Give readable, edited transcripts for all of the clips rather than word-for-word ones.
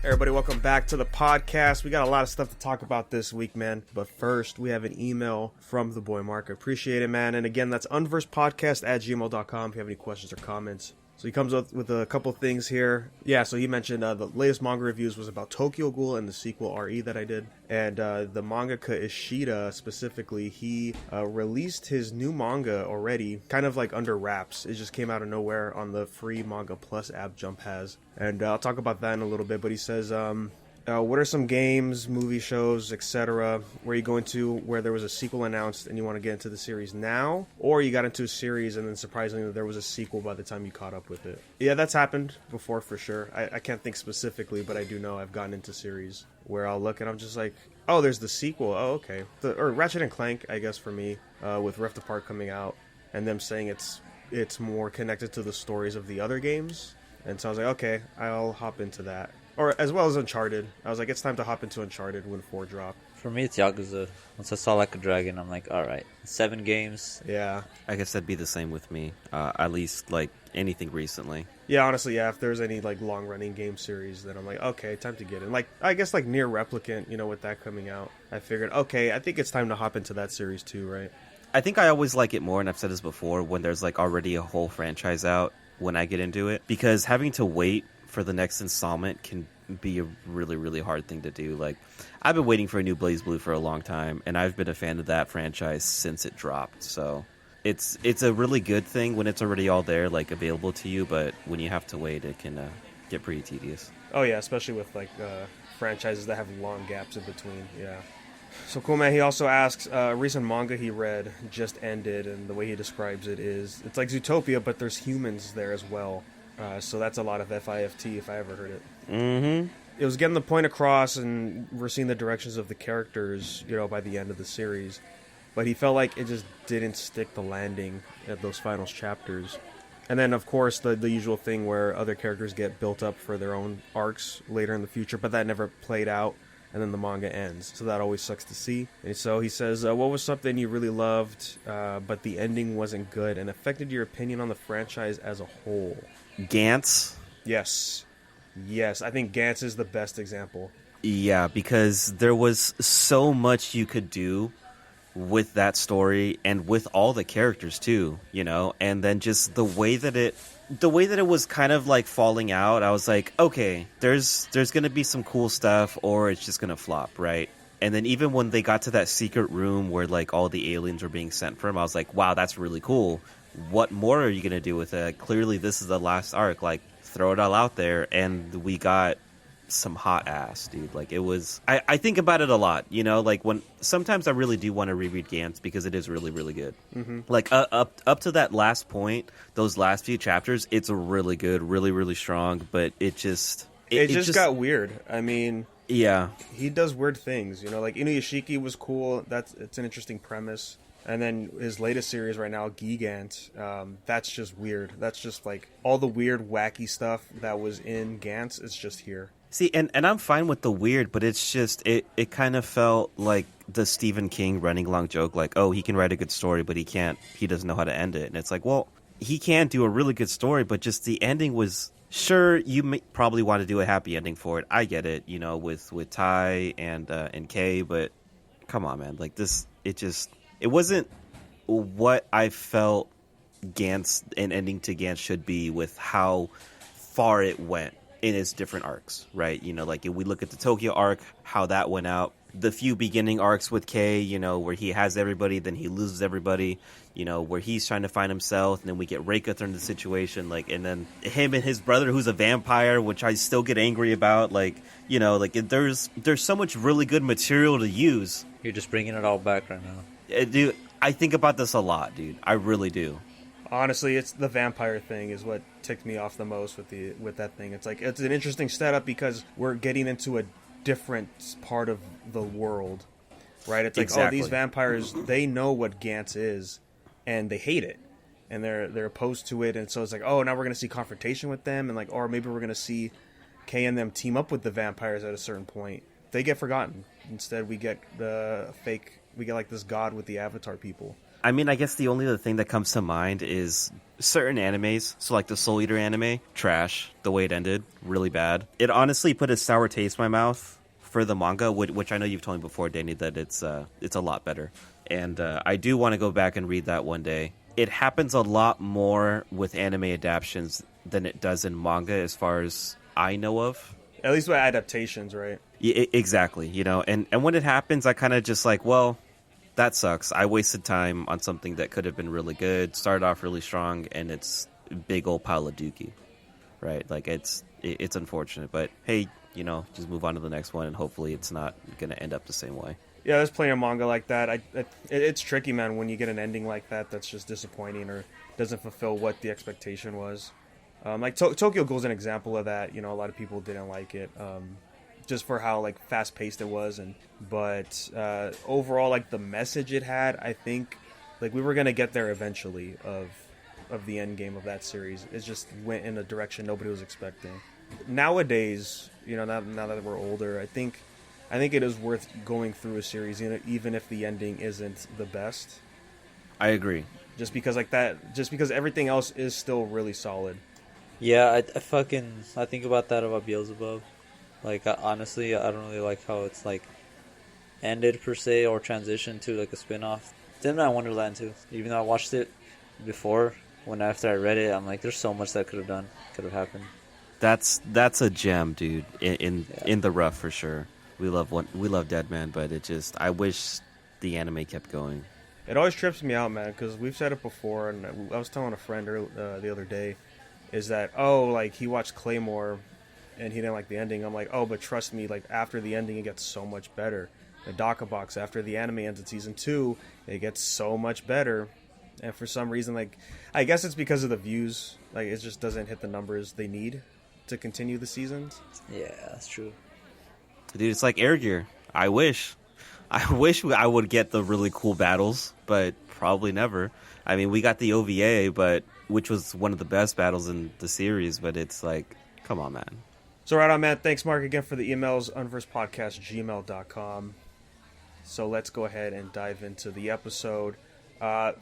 Everybody, welcome back to the podcast. We got a lot of stuff to talk about this week, man. But first, we have an email from the boy Mark. I appreciate it, man. And again, that's unversepodcast@gmail.com if you have any questions or comments. So he comes up with a couple things here. Yeah, so he mentioned the latest manga reviews was about Tokyo Ghoul and the sequel RE that I did. And the mangaka Ishida specifically, he released his new manga already, kind of like under wraps. It just came out of nowhere on the free Manga Plus app Jump has. And I'll talk about that in a little bit. But he says, what are some games, movie shows, etc. where you go into where there was a sequel announced and you want to get into the series now? Or you got into a series and then surprisingly there was a sequel by the time you caught up with it? Yeah, that's happened before for sure. I can't think specifically, but I do know I've gotten into series where I'll look and I'm just like, oh, there's the sequel. Oh, okay. Or Ratchet and Clank, I guess, for me, with Rift Apart coming out and them saying it's more connected to the stories of the other games. And so I was like, okay, I'll hop into that. Or as well as Uncharted. I was like, it's time to hop into Uncharted when 4 dropped. For me, it's Yakuza. Once I saw Like a Dragon, I'm like, alright, 7 games. Yeah. I guess that'd be the same with me. At least, like, anything recently. Yeah, honestly, yeah. If there's any, like, long-running game series, then I'm like, okay, time to get in. Like, I guess, like, Nier Replicant, with that coming out, I figured, okay, I think it's time to hop into that series too, right? I think I always like it more, and I've said this before, when there's, like, already a whole franchise out when I get into it. Because having to wait for the next installment can be a really, really hard thing to do. Like, I've been waiting for a new BlazBlue for a long time, and I've been a fan of that franchise since it dropped. So it's a really good thing when it's already all there, like, available to you, but when you have to wait, it can get pretty tedious. Oh, yeah, especially with, like, franchises that have long gaps in between, yeah. So cool, man. He also asks, a recent manga he read just ended, and the way he describes it is, it's like Zootopia, but there's humans there as well. So that's a lot of FIFT if I ever heard it. Mm-hmm. It was getting the point across, and we're seeing the directions of the characters, by the end of the series. But he felt like it just didn't stick the landing at those final chapters. And then, of course, the usual thing where other characters get built up for their own arcs later in the future, but that never played out, and then the manga ends. So that always sucks to see. And so he says, what was something you really loved, but the ending wasn't good, and affected your opinion on the franchise as a whole? Gantz? Yes, I think Gantz is the best example. Yeah, because there was so much you could do with that story and with all the characters too, and then just the way that it was kind of like falling out, I was like, okay, there's going to be some cool stuff or it's just going to flop, right? And then even when they got to that secret room where like all the aliens were being sent from, I was like, wow, that's really cool. What more are you going to do with it? Clearly this is the last arc, like throw it all out there. And we got some hot ass, dude. Like it was, I think about it a lot, like when sometimes I really do want to reread Gantz because it is really, really good. Mm-hmm. Like up to that last point, those last few chapters, it's really good, really, really strong, but it just got weird. I mean, yeah, he does weird things, like Inuyashiki was cool. It's an interesting premise. And then his latest series right now, Gigant, that's just weird. That's just like all the weird, wacky stuff that was in Gantz is just here. See, and I'm fine with the weird, but it's just, it kind of felt like the Stephen King running along joke, like, oh, he can write a good story, but he doesn't know how to end it. And it's like, well, he can do a really good story, but just the ending was, sure, you may probably want to do a happy ending for it. I get it, with Tai and Kay, but come on, man. Like this, it wasn't what I felt Gantz, an ending to Gantz should be with how far it went in its different arcs, right? Like if we look at the Tokyo arc, how that went out, the few beginning arcs with Kay, where he has everybody, then he loses everybody, where he's trying to find himself, and then we get Reika thrown into the situation, like, and then him and his brother who's a vampire, which I still get angry about, like, like there's so much really good material to use. You're just bringing it all back right now. Dude, I think about this a lot, dude. I really do. Honestly, it's the vampire thing is what ticked me off the most with that thing. It's like, it's an interesting setup because we're getting into a different part of the world, right? It's like, exactly. Oh, these vampires, they know what Gantz is, and they hate it, and they're opposed to it, and so it's like, oh, now we're going to see confrontation with them, and like, or maybe we're going to see Kay and them team up with the vampires at a certain point. They get forgotten. Instead, we get like this god with the Avatar people. I mean, I guess the only other thing that comes to mind is certain animes. So, like the Soul Eater anime, trash. The way it ended, really bad. It honestly put a sour taste in my mouth for the manga, which I know you've told me before, Danny, that it's a lot better. And I do want to go back and read that one day. It happens a lot more with anime adaptations than it does in manga, as far as I know of. At least with adaptations, right? Yeah, exactly. And when it happens, I kind of just like, well, that sucks. I wasted time on something that could have been really good, started off really strong, and it's a big old pile of dookie, right? Like, it's unfortunate, but hey, just move on to the next one, and hopefully it's not going to end up the same way. Yeah, there's plenty of manga like that. It's tricky, man, when you get an ending like that that's just disappointing or doesn't fulfill what the expectation was. Like Tokyo Ghoul's an example of that. A lot of people didn't like it, just for how like fast paced it was, but overall, like the message it had, I think, like we were gonna get there eventually of the end game of that series. It just went in a direction nobody was expecting. Nowadays, now that we're older, I think it is worth going through a series, even if the ending isn't the best. I agree. Just because everything else is still really solid. Yeah, I think about that about Beelzebub. Like, honestly, I don't really like how it's like ended per se or transitioned to like a spin-off. Midnight Wonderland too. Even though I watched it before, after I read it, I'm like, there's so much that could have happened. That's a gem, dude. In the rough for sure. We love Dead Man, but I wish the anime kept going. It always trips me out, man, because we've said it before, and I was telling a friend the other day, is that, like, he watched Claymore, and he didn't like the ending. I'm like, but trust me, like, after the ending, it gets so much better. The Daka Box, after the anime ends in Season 2, it gets so much better. And for some reason, like, I guess it's because of the views. Like, it just doesn't hit the numbers they need to continue the seasons. Yeah, that's true. Dude, it's like Air Gear. I wish I would get the really cool battles, but probably never. I mean, we got the OVA, which was one of the best battles in the series, but it's like, come on, man. So right on, man. Thanks, Mark, again for the emails, unversepodcast@gmail.com. So let's go ahead and dive into the episode.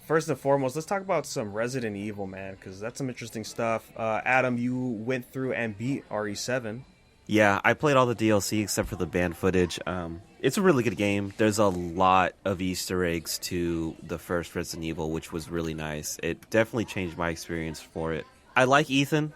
First and foremost, let's talk about some Resident Evil, man, because that's some interesting stuff. Adam, you went through and beat RE7. Yeah, I played all the DLC except for the banned footage. It's a really good game. There's a lot of Easter eggs to the first Resident Evil, which was really nice. It definitely changed my experience for it. I like Ethan.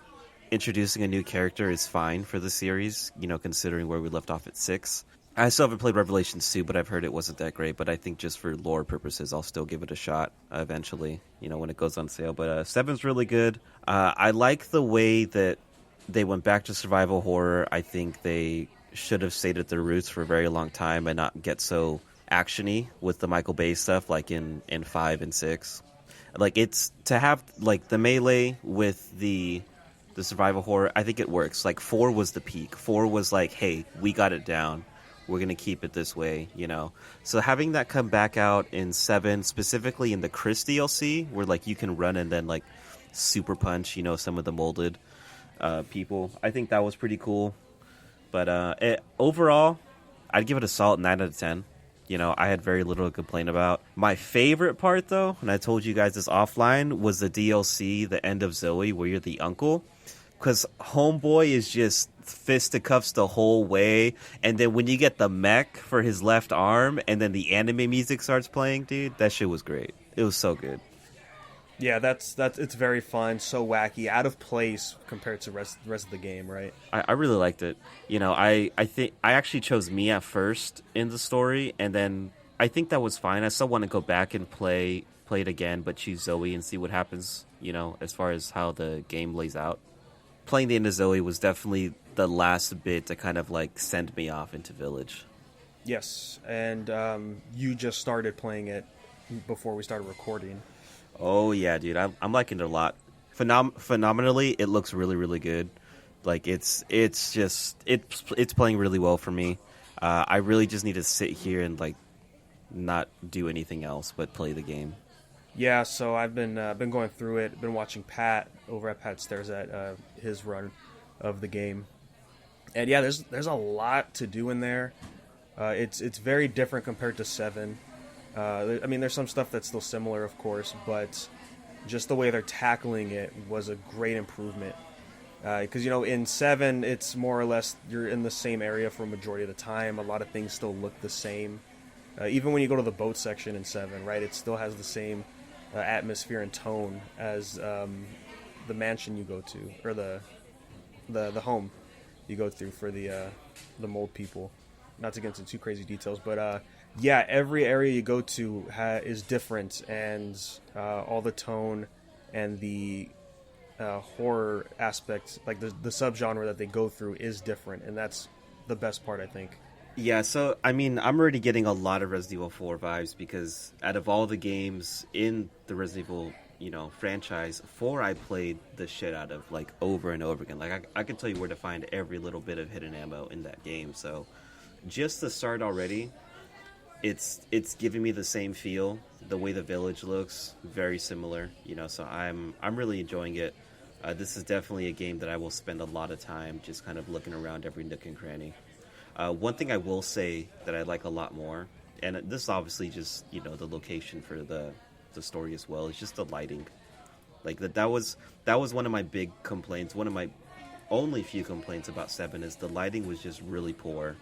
Introducing a new character is fine for the series, considering where we left off at 6. I still haven't played Revelations 2, but I've heard it wasn't that great. But I think just for lore purposes, I'll still give it a shot eventually, when it goes on sale. But 7's really good. I like the way that they went back to survival horror. I think they should have stayed at their roots for a very long time and not get so actiony with the Michael Bay stuff like in 5 and 6. Like, it's to have like the melee with the survival horror, I think it works. Like 4 was the peak. 4 was like, hey, we got it down. We're going to keep it this way, So having that come back out in 7, specifically in the Chris DLC, where like you can run and then like super punch, some of the molded people. I think that was pretty cool. But overall, I'd give it a solid 9 out of 10. I had very little to complain about. My favorite part, though, and I told you guys this offline, was the DLC, The End of Zoe, where you're the uncle. Because Homeboy is just fisticuffs the whole way. And then when you get the mech for his left arm, and then the anime music starts playing, dude, that shit was great. It was so good. Yeah, that's it's very fun, so wacky, out of place compared to rest of the game, right? I really liked it. I think I actually chose Mia first in the story, and then I think that was fine. I still want to go back and play it again, but choose Zoe and see what happens, as far as how the game lays out. Playing the end of Zoe was definitely the last bit to kind of like send me off into Village. Yes, and you just started playing it before we started recording. Oh yeah, dude, I'm liking it a lot. Phenomenally, it looks really, really good. Like it's playing really well for me. I really just need to sit here and like not do anything else but play the game. Yeah, so I've been going through it. Been watching Pat over at Pat Stares at his run of the game, and yeah, there's a lot to do in there. It's very different compared to 7. I mean, there's some stuff that's still similar, of course, but just the way they're tackling it was a great improvement. Because, in 7, it's more or less you're in the same area for a majority of the time. A lot of things still look the same. Even when you go to the boat section in 7, right, it still has the same atmosphere and tone as the mansion you go to, or the home you go through for the mold people. Not to get into too crazy details, but yeah, every area you go to is different, and all the tone and the horror aspect, like the subgenre that they go through, is different, and that's the best part, I think. Yeah, so I mean, I'm already getting a lot of Resident Evil 4 vibes because out of all the games in the Resident Evil, franchise, 4 I played the shit out of, like, over and over again. Like, I can tell you where to find every little bit of hidden ammo in that game. So just the start already, it's giving me the same feel. The way the village looks, very similar, so I'm really enjoying it. This is definitely a game that I will spend a lot of time just kind of looking around every nook and cranny. One thing I will say that I like a lot more, and this is obviously just, the location for the story as well, is just the lighting. Like, that was one of my big complaints. One of my only few complaints about 7 is the lighting was just really poor.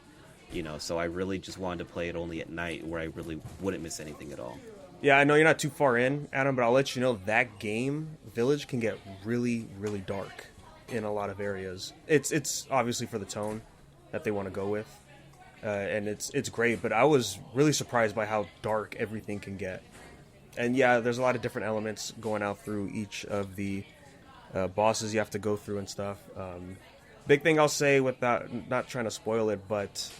So I really just wanted to play it only at night where I really wouldn't miss anything at all. Yeah, I know you're not too far in, Adam, but I'll let you know that game, Village, can get really, really dark in a lot of areas. It's obviously for the tone that they want to go with, and it's great, but I was really surprised by how dark everything can get. And yeah, there's a lot of different elements going out through each of the bosses you have to go through and stuff. Big thing I'll say, without not trying to spoil it, but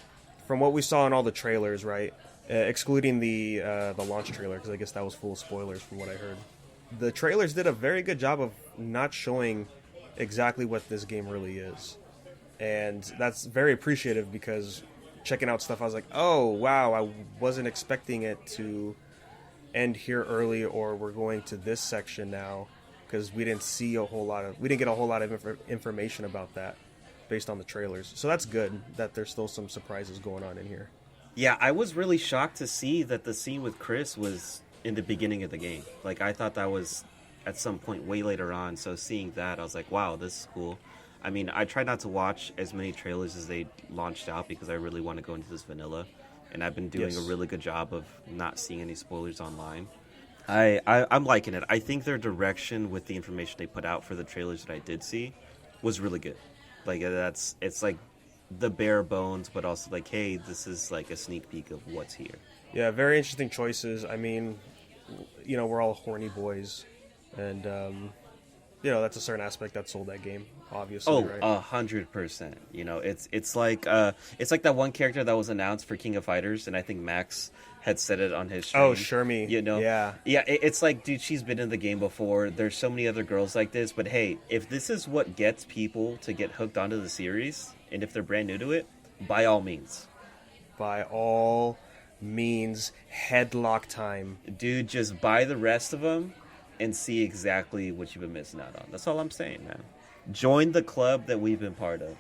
from what we saw in all the trailers, right, excluding the launch trailer, because I guess that was full of spoilers from what I heard, the trailers did a very good job of not showing exactly what this game really is. And that's very appreciative, because checking out stuff, I was like, oh, wow, I wasn't expecting it to end here early, or we're going to this section now, because we didn't get a whole lot of information about that based on the trailers. So that's good that there's still some surprises going on in here. Yeah, I was really shocked to see that the scene with Chris was in the beginning of the game. Like, I thought that was at some point way later on, so seeing that, I was like, wow, this is cool. I mean, I tried not to watch as many trailers as they launched out because I really want to go into this vanilla, and I've been doing a really good job of not seeing any spoilers online. I'm liking it. I think their direction with the information they put out for the trailers that I did see was really good. Like, it's like the bare bones, but also like, hey, this is like a sneak peek of what's here. Yeah, very interesting choices. I mean, we're all horny boys, and that's a certain aspect that sold that game, obviously. Oh, right? 100%. It's like that one character that was announced for King of Fighters, and I think Max had said it on his stream. Oh, Shermie. Yeah. It's like, dude, she's been in the game before. There's so many other girls like this, but hey, if this is what gets people to get hooked onto the series, and if they're brand new to it, by all means. By all means, headlock time. Dude, just buy the rest of them and see exactly what you've been missing out on. That's all I'm saying, man. Join the club that we've been part of.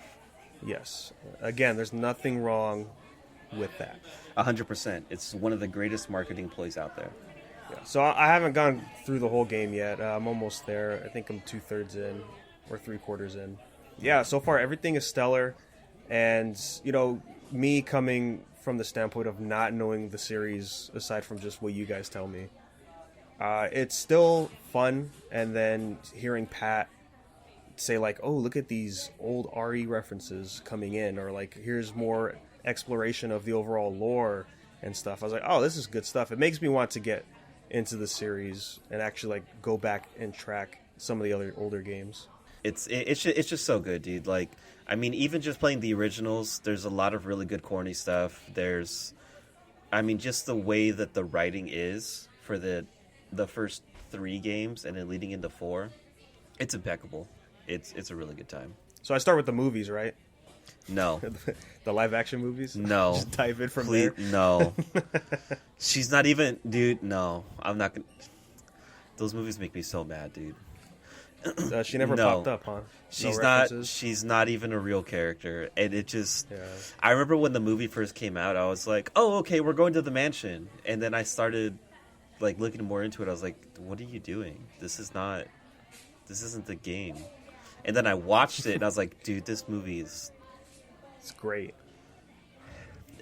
Yes. Again, there's nothing wrong with that. 100%. It's one of the greatest marketing ploys out there. Yeah. So I haven't gone through the whole game yet. I'm almost there. I think I'm 2/3 in or 3/4 in. Yeah, so far everything is stellar. And, me coming from the standpoint of not knowing the series, aside from just what you guys tell me, it's still fun. And then hearing Pat say, like, oh, look at these old RE references coming in, or like, here's more exploration of the overall lore and stuff. I was like, oh, this is good stuff. It makes me want to get into the series and actually like go back and track some of the other older games. It's just so good, dude. Like, I mean, even just playing the originals, there's a lot of really good corny stuff. There's, I mean, just the way that the writing is for the first 3 games and then leading into 4, it's impeccable. It's a really good time. So I start with the movies, right? No. The live action movies? No. Just dive in from there? No. She's not even... Dude, no. I'm not going to... Those movies make me so mad, dude. She never No. popped up, huh? She's No not. references? She's not even a real character, and it just. Yeah. I remember when the movie first came out, I was like, "Oh, okay, we're going to the mansion," and then I started like looking more into it. I was like, "What are you doing? This isn't the game." And then I watched it, and I was like, "Dude, this movie is. It's great.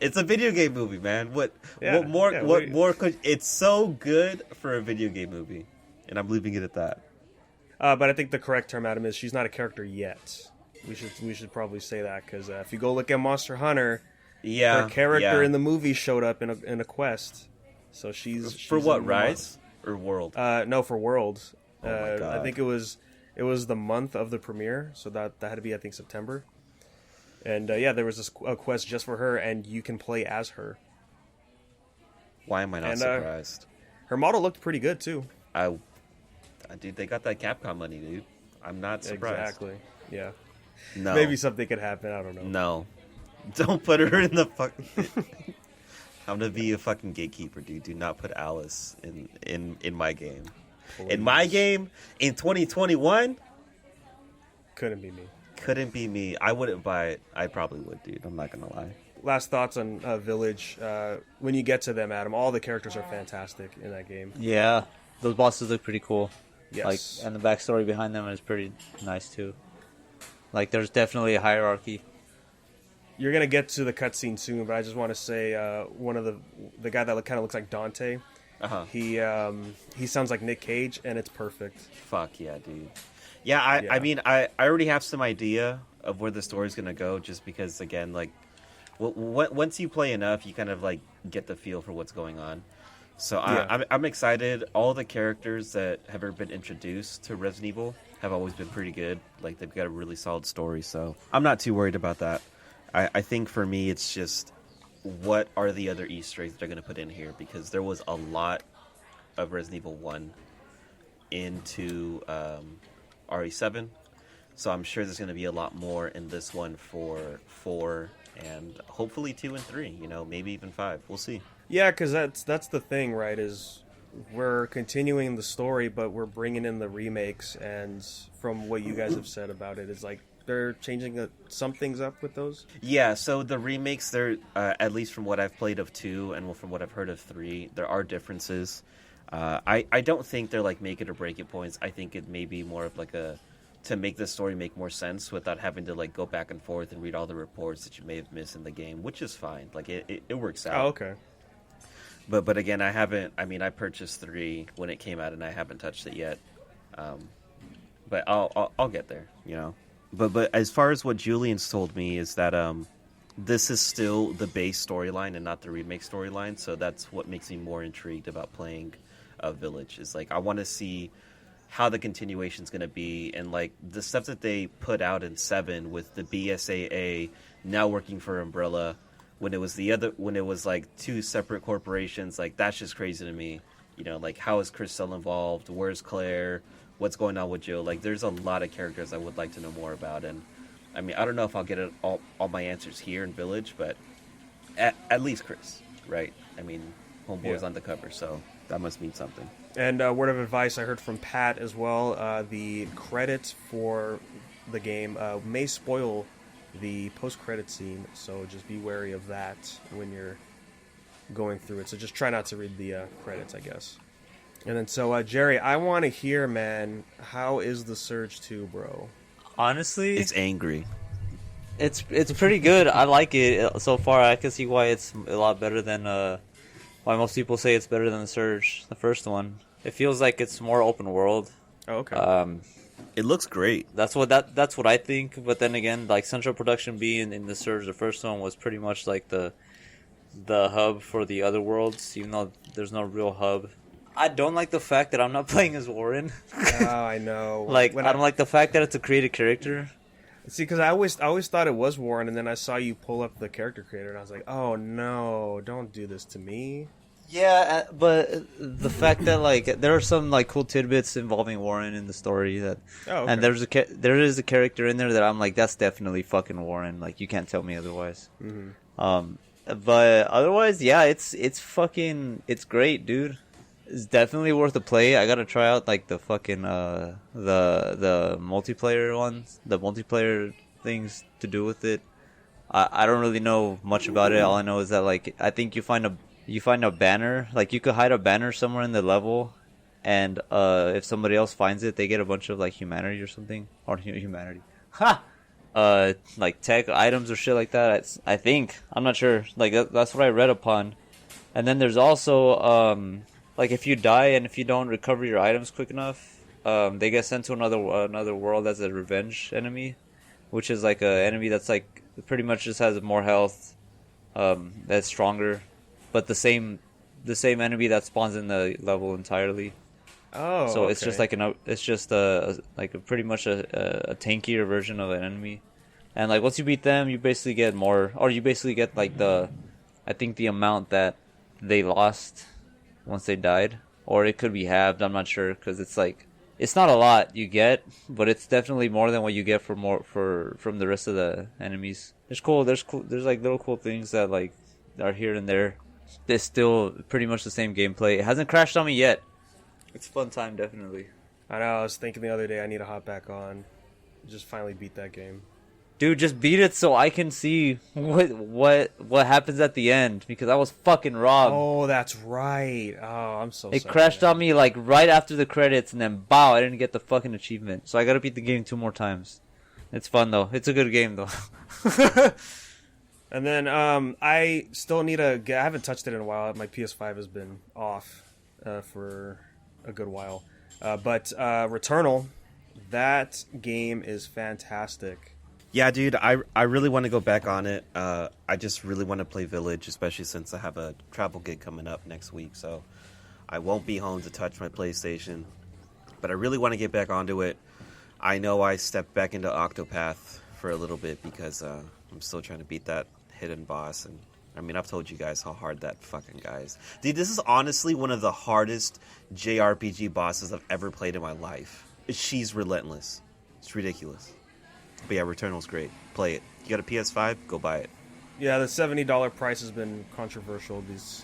It's a video game movie, man. What more? Yeah, what more could? It's so good for a video game movie, and I'm leaving it at that." But I think the correct term, Adam, is she's not a character yet. We should probably say that because if you go look at Monster Hunter, Yeah, her character yeah. in the movie showed up in a quest. So she's For what, in the Rise or World? no, for World. Oh my God. I think it was the month of the premiere, so that had to be, I think, September. And there was a quest just for her, and you can play as her. Why am I not and, surprised? Her model looked pretty good too. Dude, they got that Capcom money, dude. I'm not surprised. Exactly. Yeah. No. Maybe something could happen. I don't know. No. Don't put her in the fucking... I'm gonna be a fucking gatekeeper, dude. Do not put Alice in my game. Please. In my game, in 2021... Couldn't be me. Couldn't be me. I wouldn't buy it. I probably would, dude. I'm not gonna lie. Last thoughts on Village. When you get to them, Adam, all the characters are fantastic in that game. Yeah, those bosses look pretty cool. Yes. Like, and the backstory behind them is pretty nice too. Like, there's definitely a hierarchy. You're gonna get to the cutscene soon, but I just want to say one of the guy that kind of looks like Dante. Uh-huh. He sounds like Nick Cage, and it's perfect. Fuck yeah, dude. Yeah, I mean, I already have some idea of where the story's gonna go, just because, again, like, once you play enough, you kind of, like, get the feel for what's going on. So I'm excited. All the characters that have ever been introduced to Resident Evil have always been pretty good. Like, they've got a really solid story, so I'm not too worried about that. I think for me, it's just, what are the other Easter eggs they're going to put in here? Because there was a lot of Resident Evil 1 into RE7, so I'm sure there's going to be a lot more in this one for 4 and hopefully 2 and 3, you know, maybe even 5. We'll see. Yeah, because that's the thing, right? Is we're continuing the story, but we're bringing in the remakes, and from what you guys have said about it, it's like they're changing some things up with those. Yeah, so the remakes, they're at least from what I've played of 2 and from what I've heard of 3, there are differences. I don't think they're like make it or break it points. I think it may be more of like to make the story make more sense without having to like go back and forth and read all the reports that you may have missed in the game, which is fine. Like it works out. Oh, okay. But again, I purchased 3 when it came out, and I haven't touched it yet. But I'll get there, you know. But as far as what Julian's told me is that this is still the base storyline and not the remake storyline, so that's what makes me more intrigued about playing Village. Is like I want to see how the continuation's going to be, and like the stuff that they put out in 7 with the BSAA now working for Umbrella. When it was like 2 separate corporations, like that's just crazy to me. You know, like how is Chris still involved? Where's Claire? What's going on with Jill? Like there's a lot of characters I would like to know more about. And I mean, I don't know if I'll get all my answers here in Village, but at least Chris, right? I mean, Homeboy's on the cover, so that must mean something. And word of advice I heard from Pat as well, the credits for the game may spoil the post-credit scene, so just be wary of that when you're going through it. So just try not to read the credits, I guess. And then so Gerry, I want to hear, man, how is the Surge 2, bro? Honestly, It's angry. it's pretty good. I like it so far. I can see why it's a lot better than why most people say it's better than the Surge, the first one. It feels like it's more open world. Oh, okay. It looks great. That's what I think. But then again, like Central Production B in the Surge, the first one was pretty much like the hub for the other worlds, even though there's no real hub. I don't like the fact that I'm not playing as Warren. Oh, I know. Like I don't like the fact that it's a created character. See, because I always thought it was Warren, and then I saw you pull up the character creator, and I was like, oh no, don't do this to me. Yeah, but the fact that like there are some like cool tidbits involving Warren in the story that, okay. and there is a character in there that I'm like, that's definitely fucking Warren. Like you can't tell me otherwise. Mm-hmm. But otherwise, yeah, it's great, dude. It's definitely worth a play. I gotta try out like the fucking the multiplayer ones, the multiplayer things to do with it. I don't really know much about it. All I know is that like I think you find a banner, like you could hide a banner somewhere in the level, and if somebody else finds it, they get a bunch of like humanity or something, or humanity. Ha! Like tech items or shit like that. I think I'm not sure. Like that's what I read upon. And then there's also like if you die and if you don't recover your items quick enough, they get sent to another world as a revenge enemy, which is like a enemy that's like pretty much just has more health, that's stronger, but the same enemy that spawns in the level entirely. Oh, So it's okay. just like a pretty much a tankier version of an enemy, and like once you beat them, you basically get more, or you basically get like I think the amount that they lost once they died, or it could be halved. I'm not sure because it's like it's not a lot you get, but it's definitely more than what you get from the rest of the enemies. There's like little cool things that like are here and there. It's still pretty much the same gameplay. It hasn't crashed on me yet. It's a fun time, definitely. I know. I was thinking the other day I need to hop back on, just finally beat that game. Dude, just beat it so I can see what happens at the end, because I was fucking robbed. Oh, that's right. Oh, I'm so sorry. It crashed on me like right after the credits, and then bow, I didn't get the fucking achievement. So I gotta beat the game 2 more times. It's fun though. It's a good game though. And then I still need I haven't touched it in a while. My PS5 has been off for a good while. But Returnal, that game is fantastic. Yeah, dude, I really want to go back on it. I just really want to play Village, especially since I have a travel gig coming up next week, so I won't be home to touch my PlayStation. But I really want to get back onto it. I know I stepped back into Octopath for a little bit because I'm still trying to beat that hidden boss. And I mean, I've told you guys how hard that fucking guy is. Dude, this is honestly one of the hardest JRPG bosses I've ever played in my life. She's relentless. It's ridiculous. But yeah, Returnal's great. Play it. You got a PS5? Go buy it. Yeah, the $70 price has been controversial these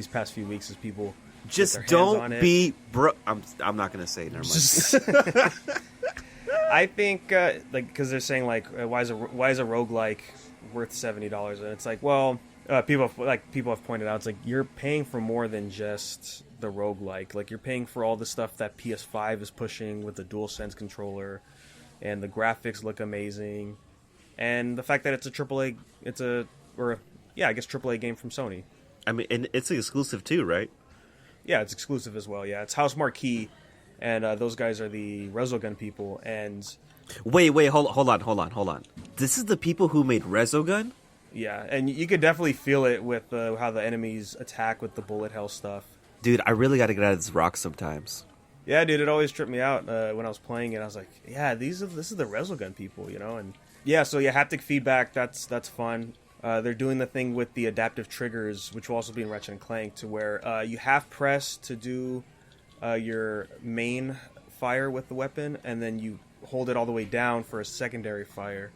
past few weeks as people Just get their hands on don't it. be bro. I'm not gonna say it. Never mind. I think like because they're saying like why is a roguelike worth $70, and it's like, well, people have pointed out, it's like you're paying for more than just the roguelike. Like you're paying for all the stuff that PS5 is pushing with the DualSense controller, and the graphics look amazing, and the fact that it's a AAA, I guess AAA game from Sony. I mean, and it's exclusive too, right? Yeah, it's exclusive as well. Yeah, it's House Marquee, and those guys are the Resogun people. And Wait, hold on. This is the people who made Resogun? yeah, and you could definitely feel it with how the enemies attack with the bullet hell stuff. Dude, I really got to get out of this rock sometimes. Yeah, dude, it always tripped me out when I was playing it. I was like, yeah, this is the Resogun people, you know? And yeah, so yeah, haptic feedback, that's fun. They're doing the thing with the adaptive triggers, which will also be in Ratchet and Clank, to where you half press to do your main fire with the weapon, and then you hold it all the way down for a secondary fire.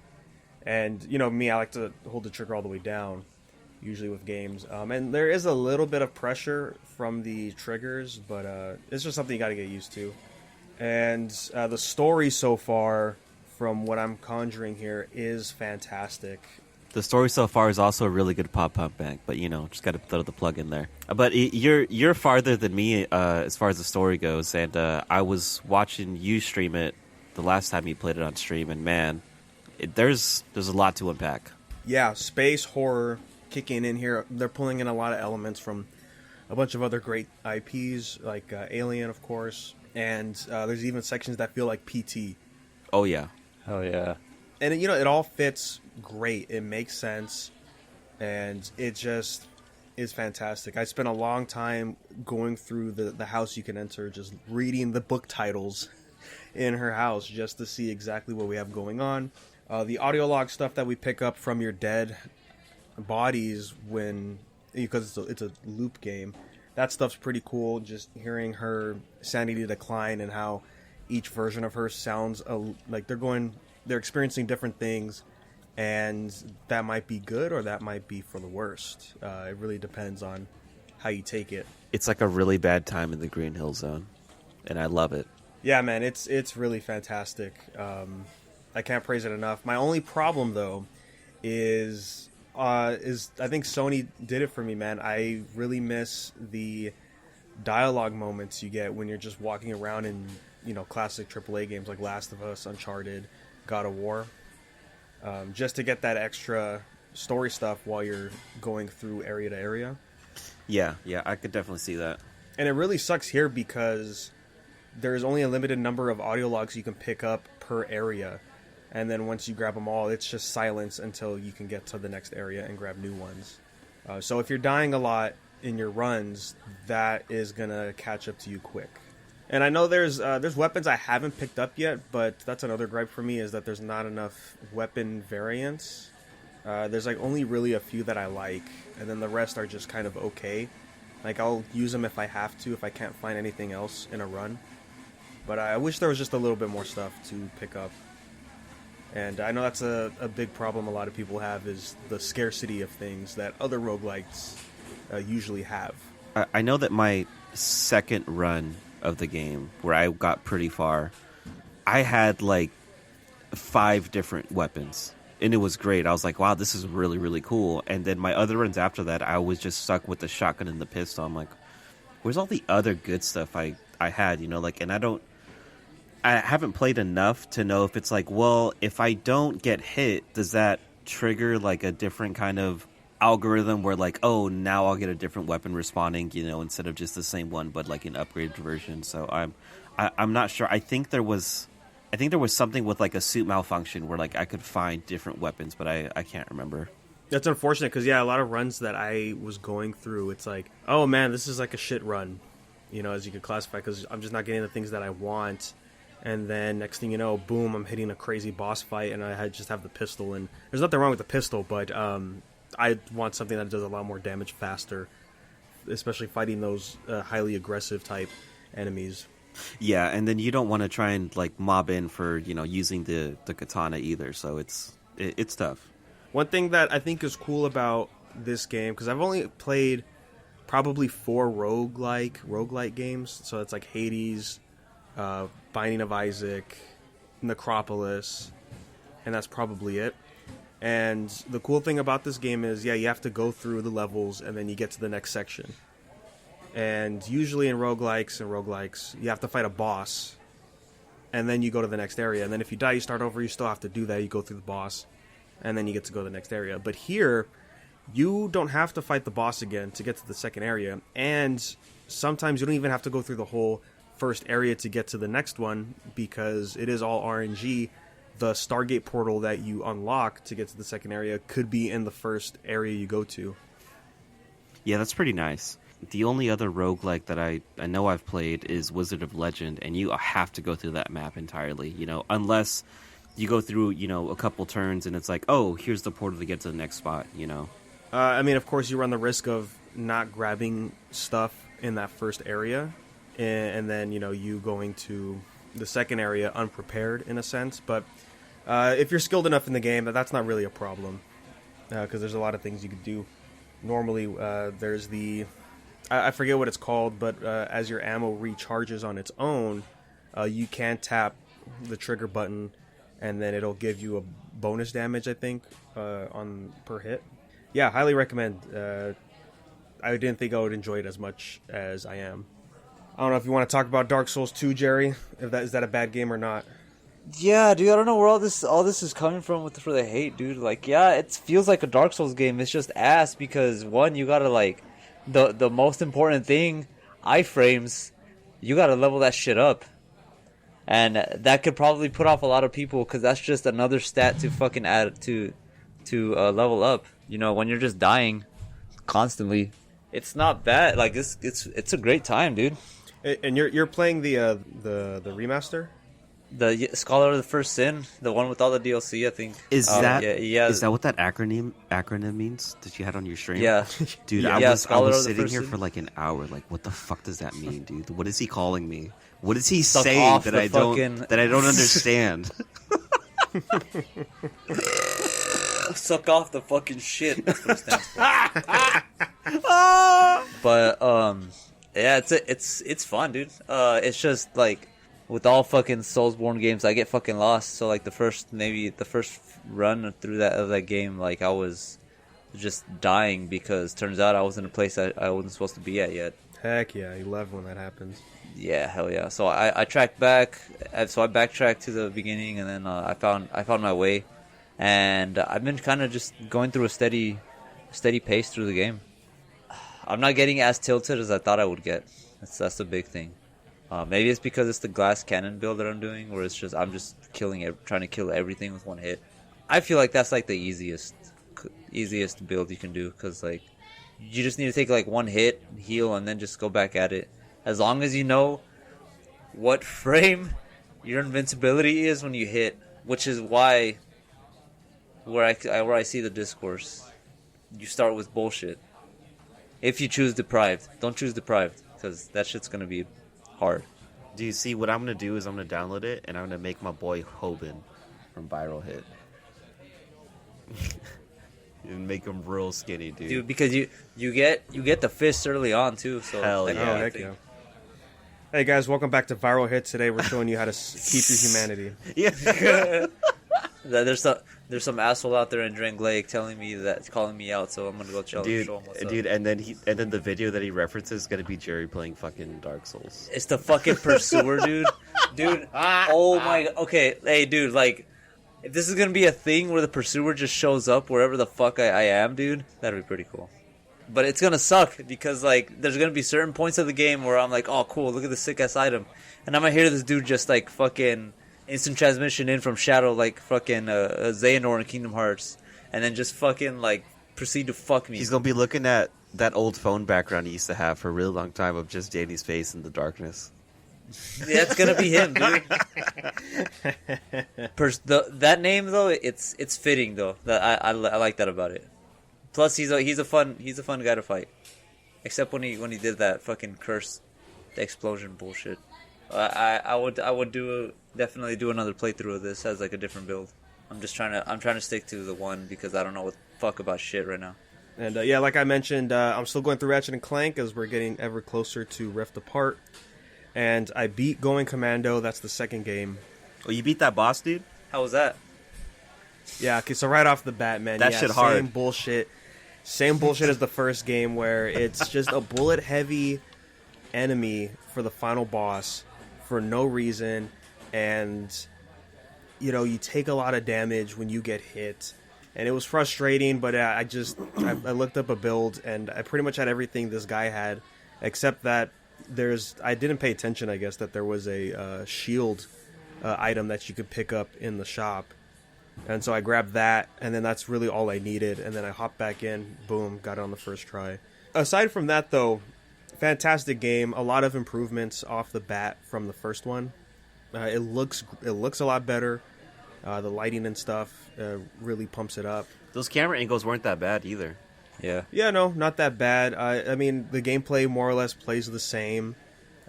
And, you know, me, I like to hold the trigger all the way down, usually with games. And there is a little bit of pressure from the triggers, but it's just something you got to get used to. And the story so far, from what I'm conjuring here, is fantastic. The story so far is also a really good pop-punk bank, but you know, just got to throw the plug in there. But you're farther than me as far as the story goes, and I was watching you stream it the last time you played it on stream, and man, there's a lot to unpack. Yeah, space horror kicking in here. They're pulling in a lot of elements from a bunch of other great IPs, like Alien, of course, and there's even sections that feel like PT. Oh yeah. Hell yeah. And, you know, it all fits great. It makes sense. And it just is fantastic. I spent a long time going through the house you can enter, just reading the book titles in her house just to see exactly what we have going on. The audio log stuff that we pick up from your dead bodies because it's a loop game. That stuff's pretty cool. Just hearing her sanity decline and how each version of her sounds like they're experiencing different things, and that might be good or that might be for the worst. It really depends on how you take it. It's like a really bad time in the Green Hill Zone, and I love it. Yeah, man, it's really fantastic. I can't praise it enough. My only problem though is I think Sony did it for me, man. I really miss the dialogue moments you get when you're just walking around in, you know, classic AAA games like Last of Us, Uncharted, God of War. Just to get that extra story stuff while you're going through area to area. Yeah, I could definitely see that. And it really sucks here because there's only a limited number of audio logs you can pick up per area. And then once you grab them all, it's just silence until you can get to the next area and grab new ones. So if you're dying a lot in your runs, that is going to catch up to you quick. And I know there's weapons I haven't picked up yet, but that's another gripe for me, is that there's not enough weapon variants. There's like only really a few that I like, and then the rest are just kind of okay. Like, I'll use them if I have to, if I can't find anything else in a run. But I wish there was just a little bit more stuff to pick up. And I know that's a big problem a lot of people have, is the scarcity of things that other roguelikes usually have. I know that my second run of the game, where I got pretty far, I had like 5 different weapons. And it was great. I was like, wow, this is really, really cool. And then my other runs after that, I was just stuck with the shotgun and the pistol. I'm like, where's all the other good stuff I had, you know? Like, and I haven't played enough to know if it's like, well, if I don't get hit, does that trigger like a different kind of algorithm where like, oh, now I'll get a different weapon responding, you know, instead of just the same one, but like an upgraded version. So I'm not sure. I think there was something with like a suit malfunction where like I could find different weapons, but I can't remember. That's unfortunate because, yeah, a lot of runs that I was going through, it's like, oh man, this is like a shit run, you know, as you could classify, because I'm just not getting the things that I want. And then next thing you know, boom, I'm hitting a crazy boss fight, and I just have the pistol. And there's nothing wrong with the pistol, but I want something that does a lot more damage faster, especially fighting those highly aggressive type enemies. Yeah, and then you don't want to try and like mob in for, you know, using the katana either. So it's tough. One thing that I think is cool about this game, because I've only played probably 4 roguelike games, so it's like Hades, Binding of Isaac, Necropolis, and that's probably it. And the cool thing about this game is, yeah, you have to go through the levels and then you get to the next section. And usually in roguelikes, you have to fight a boss, and then you go to the next area. And then if you die, you start over, you still have to do that. You go through the boss, and then you get to go to the next area. But here, you don't have to fight the boss again to get to the second area. And sometimes you don't even have to go through the whole first area to get to the next one, because it is all RNG. The Stargate portal that you unlock to get to the second area could be in the first area you go to. Yeah, that's pretty nice. The only other roguelike that I know I've played is Wizard of Legend, and you have to go through that map entirely, you know, unless you go through, you know, a couple turns and it's like, oh, here's the portal to get to the next spot, you know. I mean, of course, you run the risk of not grabbing stuff in that first area, and then, you know, you going to the second area unprepared in a sense. But if you're skilled enough in the game, that's not really a problem, because there's a lot of things you could do. Normally, there's the... I forget what it's called, but as your ammo recharges on its own, you can tap the trigger button, and then it'll give you a bonus damage, I think, on per hit. Yeah, highly recommend. I didn't think I would enjoy it as much as I am. I don't know if you want to talk about Dark Souls 2, Gerry. Is that a bad game or not? Yeah, dude, I don't know where all this is coming from for the hate, dude. Like, yeah, it feels like a Dark Souls game. It's just ass because, one, you gotta, like, the most important thing, iframes, you gotta level that shit up. And that could probably put off a lot of people, because that's just another stat to fucking add to level up. You know, when you're just dying constantly, it's not bad. Like, it's a great time, dude. And you're playing the remaster? The Scholar of the First Sin, the one with all the DLC, I think. Is that what that acronym means that you had on your stream? Yeah. Dude, I was sitting here for like an hour, like, what the fuck does that mean, dude? What is he calling me? What is he saying that I don't understand? Suck off the fucking shit. That's what it stands for. But yeah, it's fun, dude. It's just like with all fucking Soulsborne games, I get fucking lost. So like the first run through that game, like I was just dying because turns out I was in a place I wasn't supposed to be at yet. Heck yeah, you love when that happens. Yeah, hell yeah. So I tracked back. So I backtracked to the beginning, and then I found my way, and I've been kind of just going through a steady pace through the game. I'm not getting as tilted as I thought I would get. That's the big thing. Maybe it's because it's the glass cannon build that I'm doing, where it's just I'm just trying to kill everything with one hit. I feel like that's like the easiest build you can do, because like you just need to take like one hit, heal, and then just go back at it. As long as you know what frame your invincibility is when you hit, which is why where I see the discourse, you start with bullshit. If you choose deprived, don't choose deprived, because that shit's gonna be hard. Do you see what I'm gonna do is I'm gonna download it and I'm gonna make my boy Hoban from Viral Hit. And make him real skinny, dude. Because you get the fists early on too. So hell like, yeah. Oh, heck yeah. Hey guys, welcome back to Viral Hit. Today we're showing you how to keep your humanity. Yeah. There's some asshole out there in Drang Lake calling me out, so I'm gonna go show him what's up. And then the video that he references is gonna be Gerry playing fucking Dark Souls. It's the fucking pursuer, dude. Oh my. Okay, hey, dude. Like, if this is gonna be a thing where the pursuer just shows up wherever the fuck I am, dude, that'd be pretty cool. But it's gonna suck because like there's gonna be certain points of the game where I'm like, oh cool, look at this sick ass item, and I'm gonna hear this dude just like fucking instant transmission in from Shadow like fucking Xehanort in Kingdom Hearts, and then just fucking like proceed to fuck me. He's gonna be looking at that old phone background he used to have for a really long time of just Danny's face in the darkness. Yeah, it's gonna be him, dude. That name though, it's fitting though. That I like that about it. Plus, he's a fun guy to fight. Except when he did that fucking curse, the explosion bullshit. I would definitely do another playthrough of this as like a different build. I'm trying to stick to the one because I don't know what the fuck about shit right now. And yeah, like I mentioned, I'm still going through Ratchet and Clank as we're getting ever closer to Rift Apart. And I beat Going Commando. That's the second game. Oh, you beat that boss, dude? How was that? Yeah, okay, so right off the bat, man. That shit hard. Same bullshit as the first game where it's just a bullet-heavy enemy for the final boss for no reason. And, you know, you take a lot of damage when you get hit. And it was frustrating, but I looked up a build, and I pretty much had everything this guy had, except that I didn't pay attention, I guess, that there was a shield item that you could pick up in the shop. And so I grabbed that, and then that's really all I needed. And then I hopped back in, boom, got it on the first try. Aside from that, though, fantastic game. A lot of improvements off the bat from the first one. It looks a lot better. The lighting and stuff really pumps it up. Those camera angles weren't that bad either. Yeah. Yeah, no, not that bad. I mean, the gameplay more or less plays the same,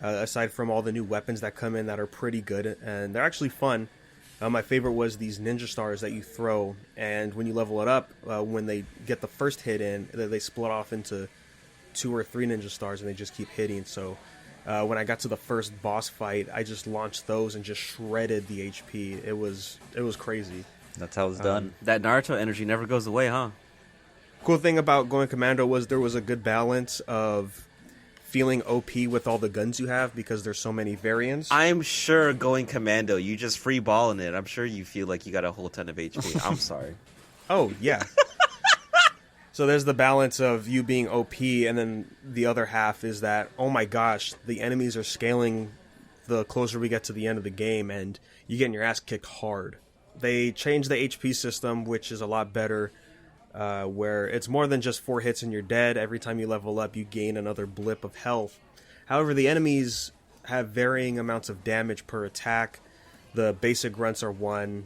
aside from all the new weapons that come in that are pretty good, and they're actually fun. My favorite was these ninja stars that you throw, and when you level it up, when they get the first hit in, they split off into 2 or 3 ninja stars, and they just keep hitting. So when I got to the first boss fight, I just launched those and just shredded the HP. It was crazy. That's how it's done. That Naruto energy never goes away, huh? Cool thing about Going Commando was there was a good balance of feeling OP with all the guns you have because there's so many variants. I'm sure Going Commando, you just free balling it. I'm sure you feel like you got a whole ton of HP. I'm sorry. Oh, yeah. So there's the balance of you being OP, and then the other half is that, oh my gosh, the enemies are scaling the closer we get to the end of the game, and you're getting your ass kicked hard. They changed the HP system, which is a lot better, where it's more than just 4 hits and you're dead. Every time you level up, you gain another blip of health. However, the enemies have varying amounts of damage per attack. The basic grunts are 1,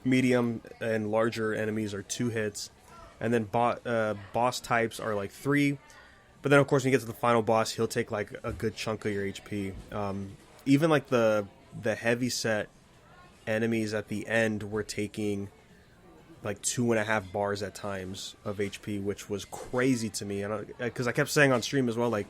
medium and larger enemies are 2 hits, and then boss types are like 3. But then, of course, when you get to the final boss, he'll take like a good chunk of your HP. Even like the heavy set enemies at the end were taking like 2.5 bars at times of HP, which was crazy to me. And because I kept saying on stream as well, like,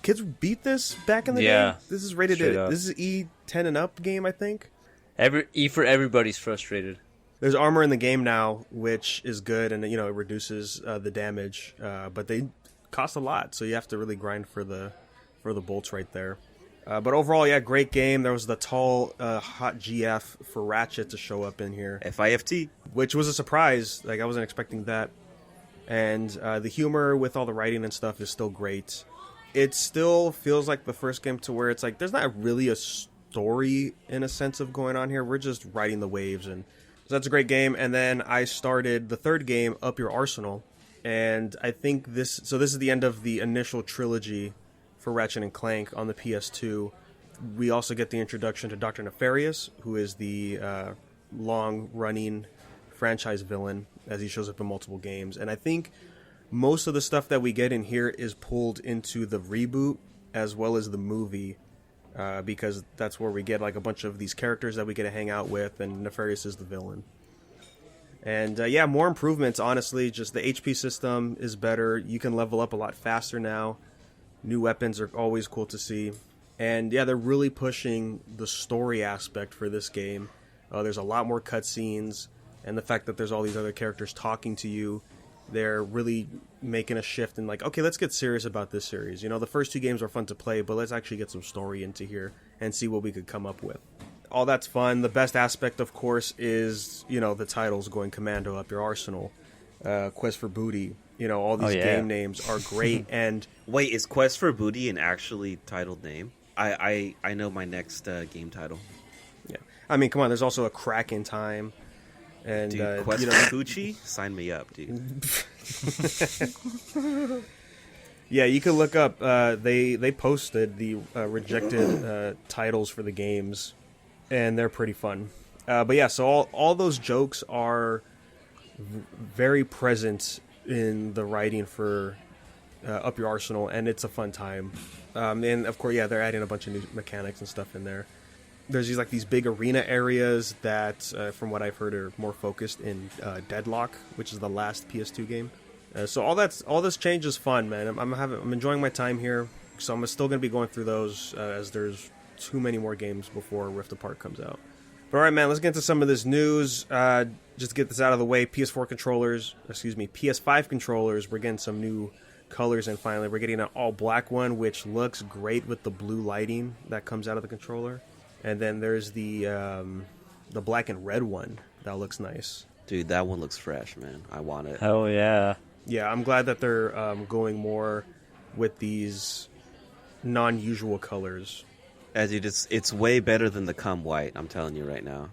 kids beat this back in the day. This is rated. This is E10 and up game, I think. For everybody's frustrated. There's armor in the game now, which is good, and it reduces the damage. But they cost a lot, so you have to really grind for the bolts right there. But overall, yeah, great game. There was the tall, hot GF for Ratchet to show up in here. FIFT. Which was a surprise. Like, I wasn't expecting that. And the humor with all the writing and stuff is still great. It still feels like the first game to where it's like, there's not really a story in a sense of going on here. We're just riding the waves. And so that's a great game. And then I started the third game, Up Your Arsenal. And I think this is the end of the initial trilogy for Ratchet and Clank on the PS2. We also get the introduction to Dr. Nefarious, who is the long-running franchise villain, as he shows up in multiple games. And I think most of the stuff that we get in here is pulled into the reboot as well as the movie, because that's where we get like a bunch of these characters that we get to hang out with, and Nefarious is the villain. And yeah, more improvements, honestly. Just the HP system is better. You can level up a lot faster now. New weapons are always cool to see. And yeah, they're really pushing the story aspect for this game. There's a lot more cutscenes, and the fact that there's all these other characters talking to you, they're really making a shift in like, okay, let's get serious about this series. The first two games are fun to play, but let's actually get some story into here and see what we could come up with. All that's fun. The best aspect, of course, is, the titles going Commando, Up Your Arsenal, Quest for Booty. All these game names are great. And wait, is Quest for Booty an actually titled name? I know my next game title. Yeah, I mean, come on. There's also a Crack in Time, and dude, Quest for Gucci, sign me up, dude. Yeah, you can look up. They posted the rejected titles for the games, and they're pretty fun. But yeah, so all those jokes are very present in the writing for Up Your Arsenal, and it's a fun time. And of course, yeah, they're adding a bunch of new mechanics and stuff in there. There's these big arena areas that, from what I've heard, are more focused in Deadlock, which is the last PS2 game. So all this change is fun, man. I'm enjoying my time here. So I'm still going to be going through those as there's too many more games before Rift Apart comes out. But all right, man, let's get into some of this news. Just to get this out of the way, PS5 controllers, we're getting some new colors, and finally we're getting an all-black one, which looks great with the blue lighting that comes out of the controller. And then there's the black and red one that looks nice. Dude, that one looks fresh, man. I want it. Hell yeah. Yeah, I'm glad that they're going more with these non-usual colors. As it's way better than the Come White, I'm telling you right now.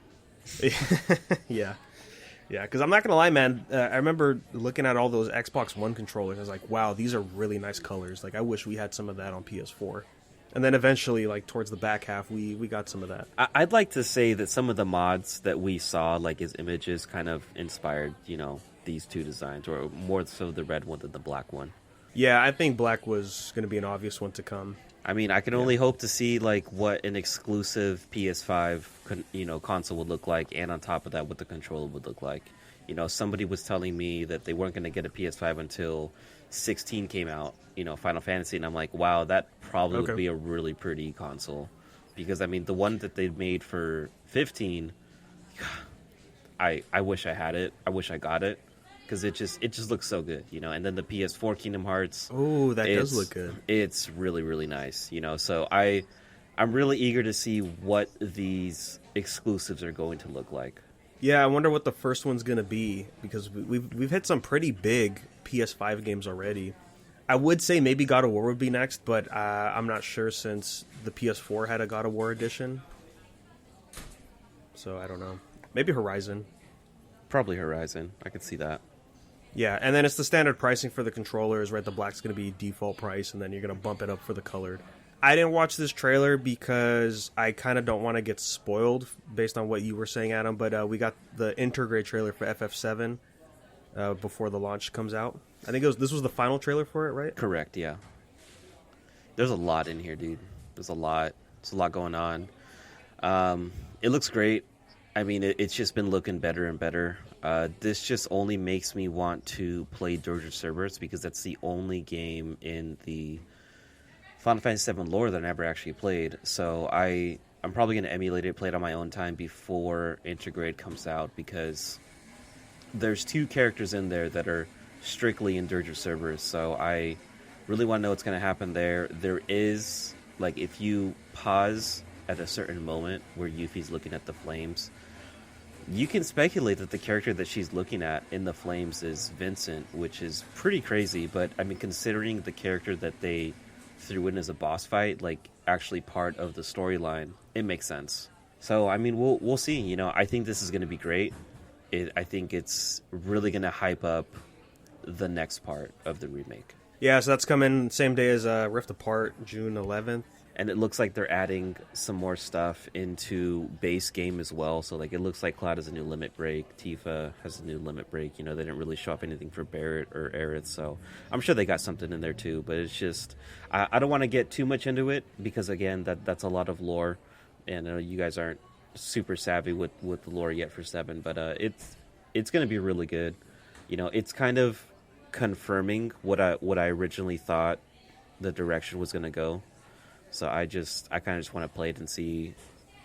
Yeah, because I'm not going to lie, man. I remember looking at all those Xbox One controllers. I was like, wow, these are really nice colors. Like, I wish we had some of that on PS4. And then eventually, like, towards the back half, we got some of that. I'd like to say that some of the mods that we saw, like his images, kind of inspired, these two designs, or more so the red one than the black one. Yeah, I think black was going to be an obvious one to come. I mean, I can only hope to see like what an exclusive PS5, console would look like, and on top of that, what the controller would look like. Somebody was telling me that they weren't going to get a PS5 until 16 came out, Final Fantasy, and I'm like, wow, that probably would be a really pretty console, because I mean, the one that they made for 15, I wish I had it. I wish I got it. Because it just looks so good, And then the PS4 Kingdom Hearts. Oh, that does look good. It's really, really nice, So I'm really eager to see what these exclusives are going to look like. Yeah, I wonder what the first one's going to be, because we've hit some pretty big PS5 games already. I would say maybe God of War would be next, but I'm not sure since the PS4 had a God of War edition. So I don't know. Maybe Horizon. Probably Horizon. I could see that. Yeah, and then it's the standard pricing for the controllers, right? The black's going to be default price, and then you're going to bump it up for the colored. I didn't watch this trailer because I kind of don't want to get spoiled based on what you were saying, Adam, but we got the Intergrade trailer for FF7 before the launch comes out. I think this was the final trailer for it, right? Correct, yeah. There's a lot in here, dude. There's a lot. There's a lot going on. It looks great. I mean, it's just been looking better and better. This just only makes me want to play Dirge of Cerberus because that's the only game in the Final Fantasy VII lore that I never actually played. So I'm probably going to emulate it, play it on my own time before Intergrade comes out, because there's 2 characters in there that are strictly in Dirge of Cerberus. So I really want to know what's going to happen there. There is, like, if you pause at a certain moment where Yuffie's looking at the flames, you can speculate that the character that she's looking at in the flames is Vincent, which is pretty crazy. But I mean, considering the character that they threw in as a boss fight, like actually part of the storyline, it makes sense. So I mean, we'll see. You know, I think this is going to be great. I think it's really going to hype up the next part of the remake. Yeah, so that's coming same day as Rift Apart, June 11th. And it looks like they're adding some more stuff into base game as well. So, like, it looks like Cloud has a new limit break. Tifa has a new limit break. You know, they didn't really show up anything for Barrett or Aerith. So, I'm sure they got something in there, too. But it's just, I don't want to get too much into it because, again, that's a lot of lore. And I know you guys aren't super savvy with the lore yet for 7. But it's going to be really good. You know, it's kind of confirming what I originally thought the direction was going to go. So I kind of just want to play it and see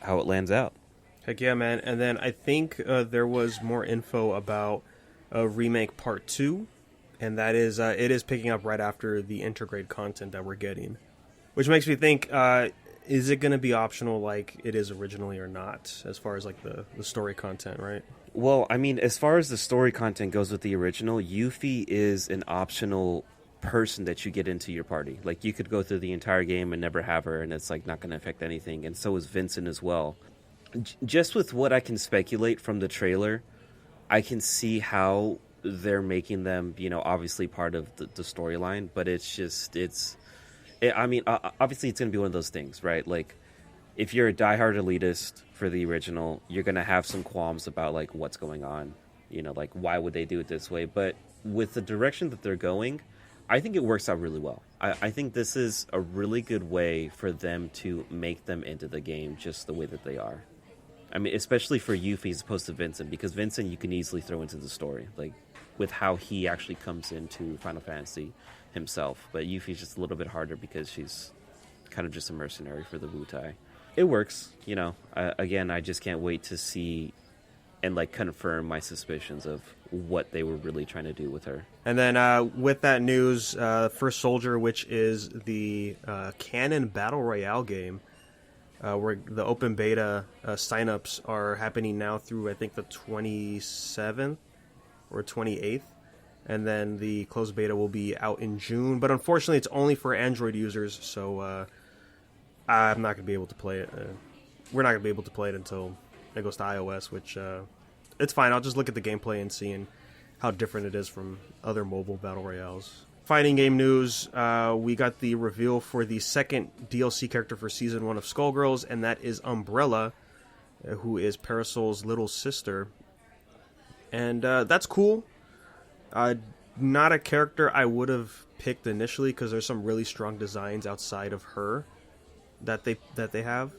how it lands out. Heck yeah, man. And then I think there was more info about Remake Part 2, and that is, it is picking up right after the Intergrade content that we're getting. Which makes me think, is it going to be optional like it is originally or not, as far as like the story content, right? Well, I mean, as far as the story content goes with the original, Yuffie is an optional person that you get into your party. Like, you could go through the entire game and never have her, and it's like not going to affect anything. And so is Vincent as well. Just with what I can speculate from the trailer, I can see how they're making them, you know, obviously part of the storyline. But it's just, I mean, obviously it's going to be one of those things, right? Like, if you're a diehard elitist for the original, you're going to have some qualms about, like, what's going on. You know, like, why would they do it this way? But with the direction that they're going, I think it works out really well. I think this is a really good way for them to make them into the game just the way that they are. I mean, especially for Yuffie as opposed to Vincent, because Vincent you can easily throw into the story, like with how he actually comes into Final Fantasy himself. But Yuffie's just a little bit harder because she's kind of just a mercenary for the Wutai. It works, you know. Again, I just can't wait to see and like confirm my suspicions of what they were really trying to do with her. And then with that news, First Soldier, which is the canon Battle Royale game, where the open beta signups are happening now through, I think, the 27th or 28th. And then the closed beta will be out in June. But unfortunately, it's only for Android users, so I'm not going to be able to play it. We're not going to be able to play it until it goes to iOS, which it's fine. I'll just look at the gameplay and see how different it is from other mobile battle royales. Fighting game news, we got the reveal for the second DLC character for Season 1 of Skullgirls, and that is Umbrella, who is Parasol's little sister. And that's cool. Not a character I would have picked initially, because there's some really strong designs outside of her that they have.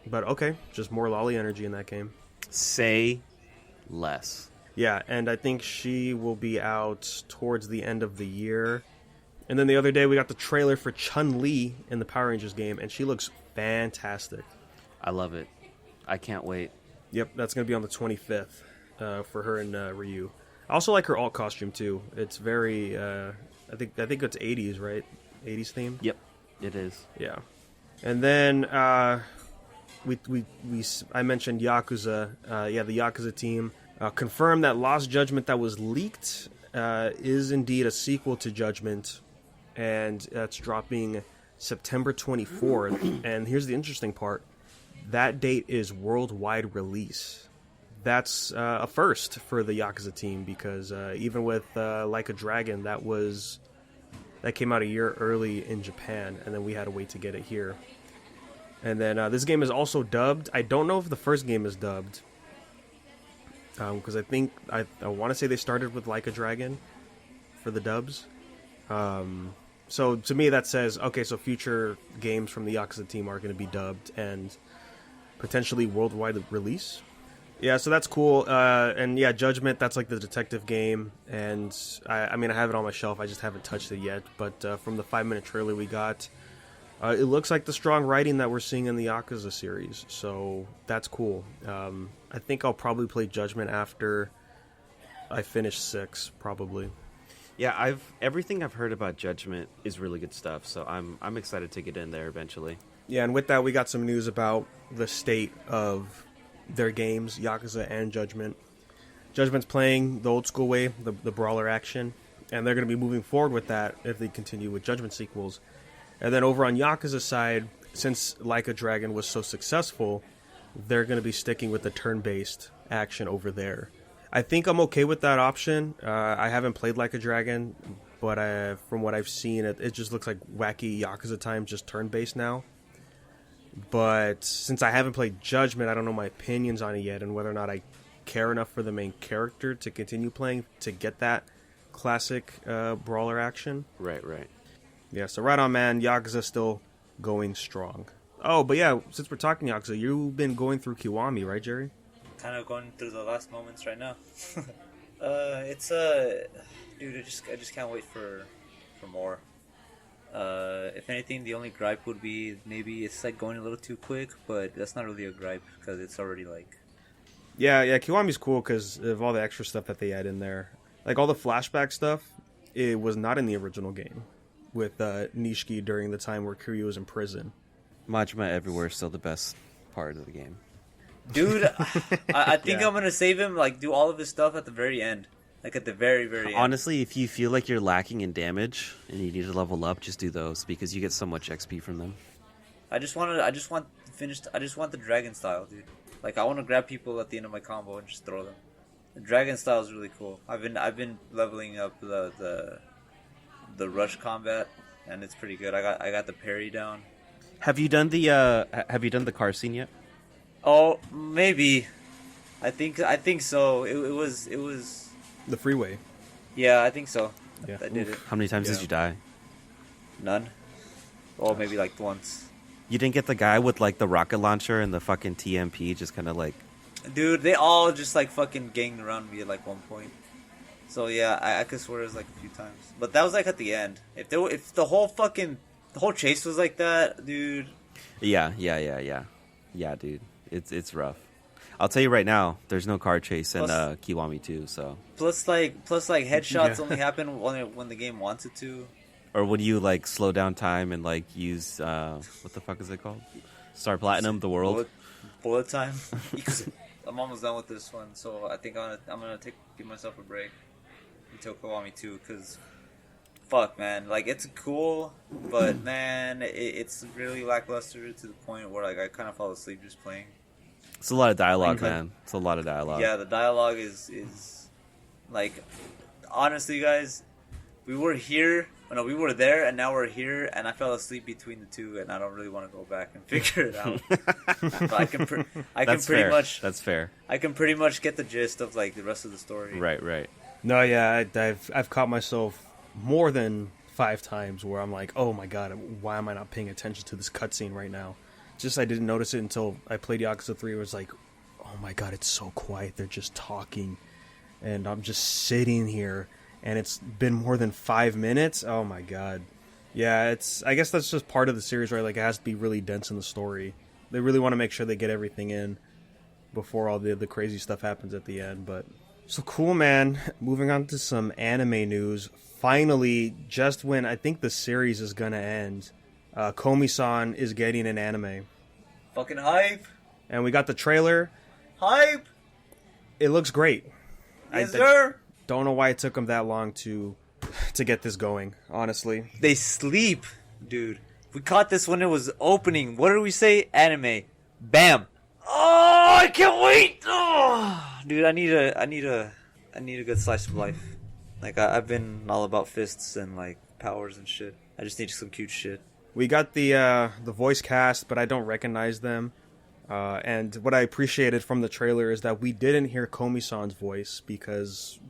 But okay, just more lolly energy in that game. Say less. Yeah, and I think she will be out towards the end of the year. And then the other day we got the trailer for Chun-Li in the Power Rangers game, and she looks fantastic. I love it. I can't wait. Yep, that's going to be on the 25th for her and Ryu. I also like her alt costume too. It's very, I think it's 80s, right? 80s theme? Yep, it is. Yeah. And then I mentioned Yakuza. Yeah, the Yakuza team confirmed that Lost Judgment that was leaked is indeed a sequel to Judgment, and that's dropping September 24th. And here's the interesting part. That date is worldwide release. That's a first for the Yakuza team, because even with Like a Dragon, that came out a year early in Japan, and then we had to wait to get it here. And then this game is also dubbed. I don't know if the first game is dubbed, because I think I want to say they started with Like a Dragon for the dubs. So to me that says, okay, so future games from the Yakuza team are going to be dubbed and potentially worldwide release. Yeah, so that's cool. And yeah, Judgment, that's like the detective game. And I mean, I have it on my shelf. I just haven't touched it yet. But from the 5-minute trailer we got, it looks like the strong writing that we're seeing in the Yakuza series. So that's cool. I think I'll probably play Judgment after I finish 6, probably. Yeah, everything I've heard about Judgment is really good stuff. So I'm excited to get in there eventually. Yeah, and with that, we got some news about the state of their games, Yakuza and Judgment. Judgment's playing the old school way, the brawler action, and they're going to be moving forward with that if they continue with Judgment sequels. And then over on Yakuza's side, since Like a Dragon was so successful, they're going to be sticking with the turn-based action over there. I think I'm okay with that option. I haven't played Like a Dragon, but from what I've seen, it just looks like wacky Yakuza time, just turn-based now. But since I haven't played Judgment, I don't know my opinions on it yet and whether or not I care enough for the main character to continue playing to get that classic brawler action. Right. Yeah, so right on, man. Yakuza still going strong. Oh, but yeah, since we're talking Yakuza, you've been going through Kiwami, right, Jerry? Kind of going through the last moments right now. It's dude, I just can't wait for more. If anything, the only gripe would be maybe it's like going a little too quick, but that's not really a gripe because it's already like. Yeah, Kiwami's cool because of all the extra stuff that they add in there. Like all the flashback stuff, it was not in the original game with Nishiki during the time where Kiryu was in prison. Majima Everywhere is still the best part of the game. Dude, I think Yeah. I'm gonna save him, like do all of his stuff at the very end. Like at the very, very end. Honestly, if you feel like you're lacking in damage and you need to level up, just do those because you get so much XP from them. I just want the dragon style, dude. Like I want to grab people at the end of my combo and just throw them. The dragon style is really cool. I've been leveling up the rush combat, and it's pretty good. I got the parry down. Have you done the car scene yet? Oh, maybe. I think so. It was. The freeway. Yeah, I think so. Yeah. I did it. How many times Yeah. did you die? None. Oh, maybe like once. You didn't get the guy with like the rocket launcher and the fucking TMP just kind of like... Dude, they all just like fucking ganged around me at like one point. So yeah, I could swear it was like a few times. But that was like at the end. If the whole chase was like that, dude. Yeah, dude. It's rough. I'll tell you right now, there's no car chase in Kiwami 2, so... Plus headshots Yeah. only happen when the game wants it to. Or when you like slow down time and like use what the fuck is it called? Star Platinum, the world. Bullet time. Because I'm almost done with this one, so I think I'm gonna give myself a break until Kiwami 2, because fuck, man, like it's cool, but man, it's really lackluster to the point where like I kind of fall asleep just playing. It's a lot of dialogue, Like, man. It's a lot of dialogue. Yeah, the dialogue is like, honestly, guys, we were there, and now we're here, and I fell asleep between the two, and I don't really want to go back and figure it out. But I can pretty much. That's fair. I can pretty much get the gist of like the rest of the story. Right. No, yeah, I've caught myself more than 5 times where I'm like, oh my god, why am I not paying attention to this cutscene right now? Just I didn't notice it until I played Yakuza 3. It was like, oh my god, it's so quiet. They're just talking, and I'm just sitting here, and it's been more than 5 minutes. Oh my god. Yeah, I guess that's just part of the series, right? Like it has to be really dense in the story. They really want to make sure they get everything in before all the crazy stuff happens at the end. But so cool, man. Moving on to some anime news. Finally, just when I think the series is gonna end, Komi-san is getting an anime. Fucking hype! And we got the trailer. Hype! It looks great. Yes, sir! Don't know why it took them that long to get this going, honestly. They sleep, dude. We caught this when it was opening. What did we say? Anime. Bam! Oh, I can't wait! Oh, dude, I need a good slice of life. Like I've been all about fists and like powers and shit. I just need some cute shit. We got the voice cast, but I don't recognize them. And what I appreciated from the trailer is that we didn't hear Komi-san's voice because,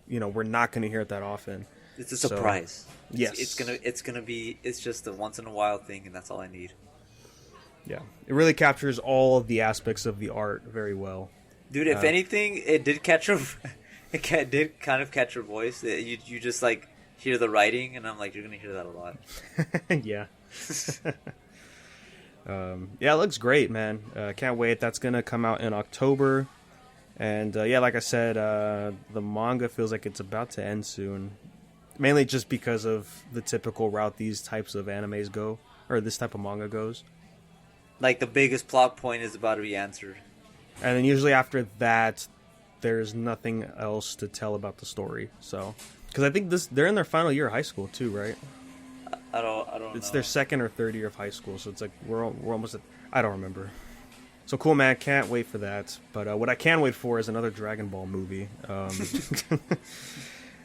we're not going to hear it that often. It's a surprise. Yes. It's just a once in a while thing, and that's all I need. Yeah. It really captures all of the aspects of the art very well. Dude, if anything, it did catch her. Did kind of catch her voice. You just like hear the writing, and I'm like, you're gonna hear that a lot. Yeah. Yeah, it looks great, man. Can't wait. That's gonna come out in October, and yeah, like I said, the manga feels like it's about to end soon. Mainly just because of the typical route these types of animes go, or this type of manga goes. Like the biggest plot point is about to be answered. And then usually after that, there's nothing else to tell about the story. So, because I think they're in their final year of high school too, right? I don't. It's know. their second or third year of high school, so it's like we're almost at. I don't remember. So cool, man! Can't wait for that. But what I can wait for is another Dragon Ball movie.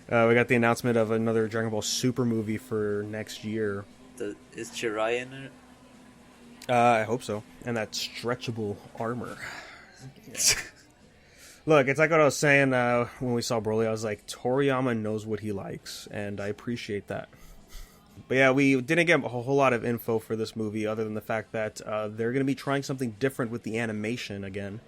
We got the announcement of another Dragon Ball Super movie for next year. Is Chirai in it? I hope so. And that stretchable armor. Yeah. Look, it's like what I was saying when we saw Broly. I was like, Toriyama knows what he likes, and I appreciate that. But yeah, we didn't get a whole lot of info for this movie other than the fact that they're going to be trying something different with the animation again.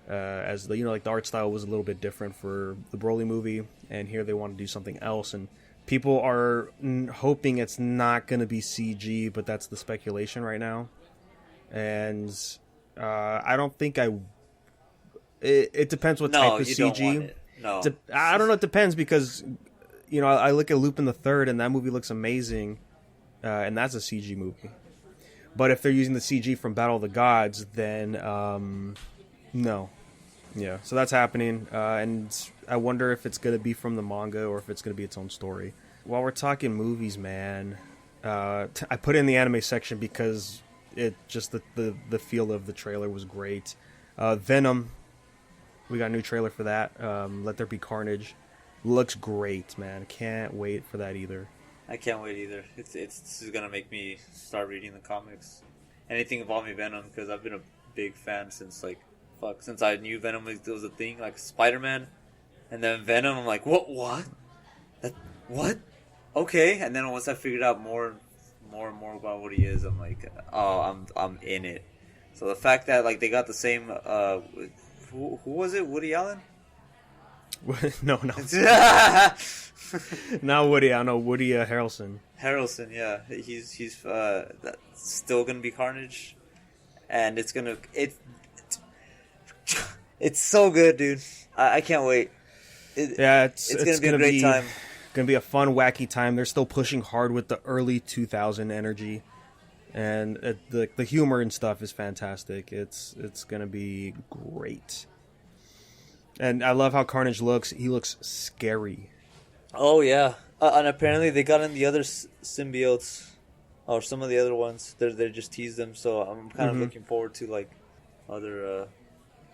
As the, like the art style was a little bit different for the Broly movie, and here they want to do something else, and people are hoping it's not going to be CG, but that's the speculation right now. And I don't think it depends what type of CG. Don't want it. No, I don't know. It depends because I look at Lupin the Third, and that movie looks amazing, and that's a CG movie. But if they're using the CG from Battle of the Gods, then no. Yeah, so that's happening, and I wonder if it's going to be from the manga or if it's going to be its own story. While we're talking movies, man, I put it in the anime section because it just the feel of the trailer was great. Venom, we got a new trailer for that. Let There Be Carnage, looks great, man. Can't wait for that either. I can't wait either. This is gonna make me start reading the comics, anything involving Venom, because I've been a big fan since I knew Venom was a thing, like Spider-Man, and then Venom. I'm like, what? What? Okay, and then once I figured out more and more about what he is, I'm like, oh, I'm in it. So the fact that like they got the same, who was it? Woody Allen? No. Not Woody. I know Woody Harrelson. Harrelson, yeah, he's still gonna be Carnage, and it's so good, dude. I can't wait. It's gonna be a great time. Gonna be a fun, wacky time. They're still pushing hard with the early 2000 energy, and the humor and stuff is fantastic. It's gonna be great. And I love how Carnage looks. He looks scary. Oh yeah, and apparently they got in the other symbiotes, or some of the other ones. They just teased them, so I'm kind of looking forward to like other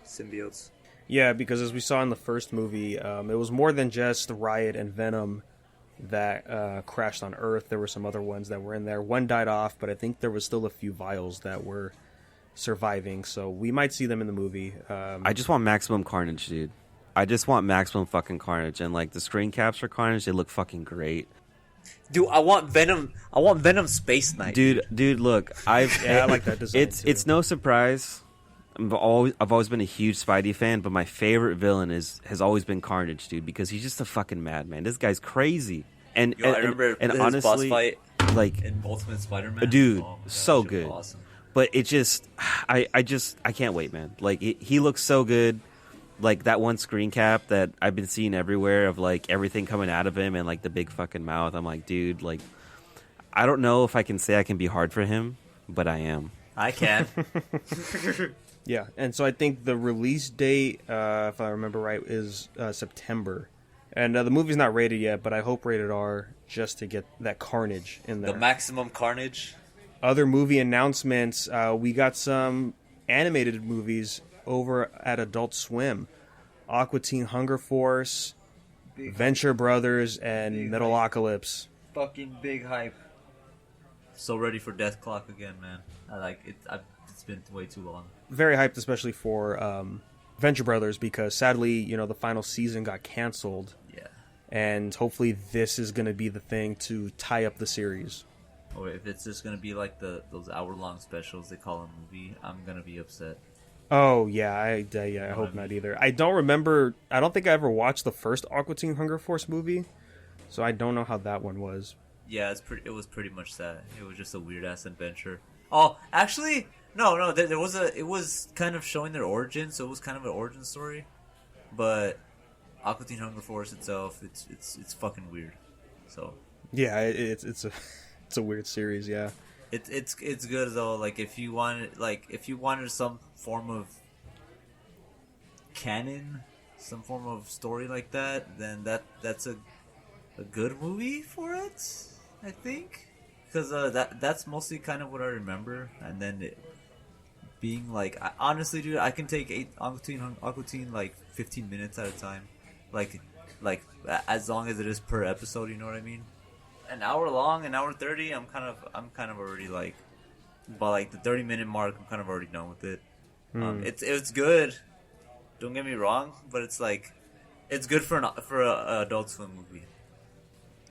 symbiotes. Yeah, because as we saw in the first movie, it was more than just Riot and Venom that crashed on Earth. There were some other ones that were in there. One died off, but I think there was still a few vials that were surviving, so we might see them in the movie. I just want maximum Carnage, dude. I just want maximum fucking Carnage, and like the screen caps for Carnage, they look fucking great. Dude, I want Venom Space Knight. Dude, look, I like that design. It's no surprise. I've always been a huge Spidey fan, but my favorite villain has always been Carnage, dude, because he's just a fucking madman. This guy's crazy. And I remember and his honestly, boss fight like in Ultimate Spider-Man. Dude, oh my gosh, so it was good. awesome. But it just, I can't wait, man. Like he looks so good. Like that one screen cap that I've been seeing everywhere of like everything coming out of him and like the big fucking mouth. I'm like, dude, like I don't know if I can say I can be hard for him, but I am. I can. Yeah, and so I think the release date, if I remember right, is September. And the movie's not rated yet, but I hope rated R just to get that Carnage in there. The maximum Carnage. Other movie announcements, we got some animated movies over at Adult Swim. Aqua Teen Hunger Force, Venture Brothers, and Metalocalypse. Fucking big hype. So ready for Death Clock again, man. I like it. It's been way too long. Very hyped, especially for Venture Brothers, because sadly, the final season got canceled. Yeah. And hopefully this is going to be the thing to tie up the series. Or if it's just going to be like those hour-long specials they call a movie, I'm going to be upset. Oh yeah, I You I know what hope I not mean? either. I don't remember. I don't think I ever watched the first Aqua Teen Hunger Force movie, so I don't know how that one was. Yeah, it was pretty much that. It was just a weird ass adventure. Oh, actually, no. There was a. It was kind of showing their origin, so it was kind of an origin story. But Aqua Teen Hunger Force itself, it's fucking weird. So Yeah, it's a it's a weird series. Yeah. it's good though. Like if you wanted some form of canon, some form of story like that, then that's a good movie for it. I think because that's mostly kind of what I remember, and then being like, honestly, dude, I can take Aqua Teen like 15 minutes at a time, like like as long as it is per episode. You know what I mean? An hour long, an hour 30. I'm kind of already like, by like the 30-minute mark, I'm kind of already done with it. It's good. Don't get me wrong, but it's like it's good for a Adult Swim movie.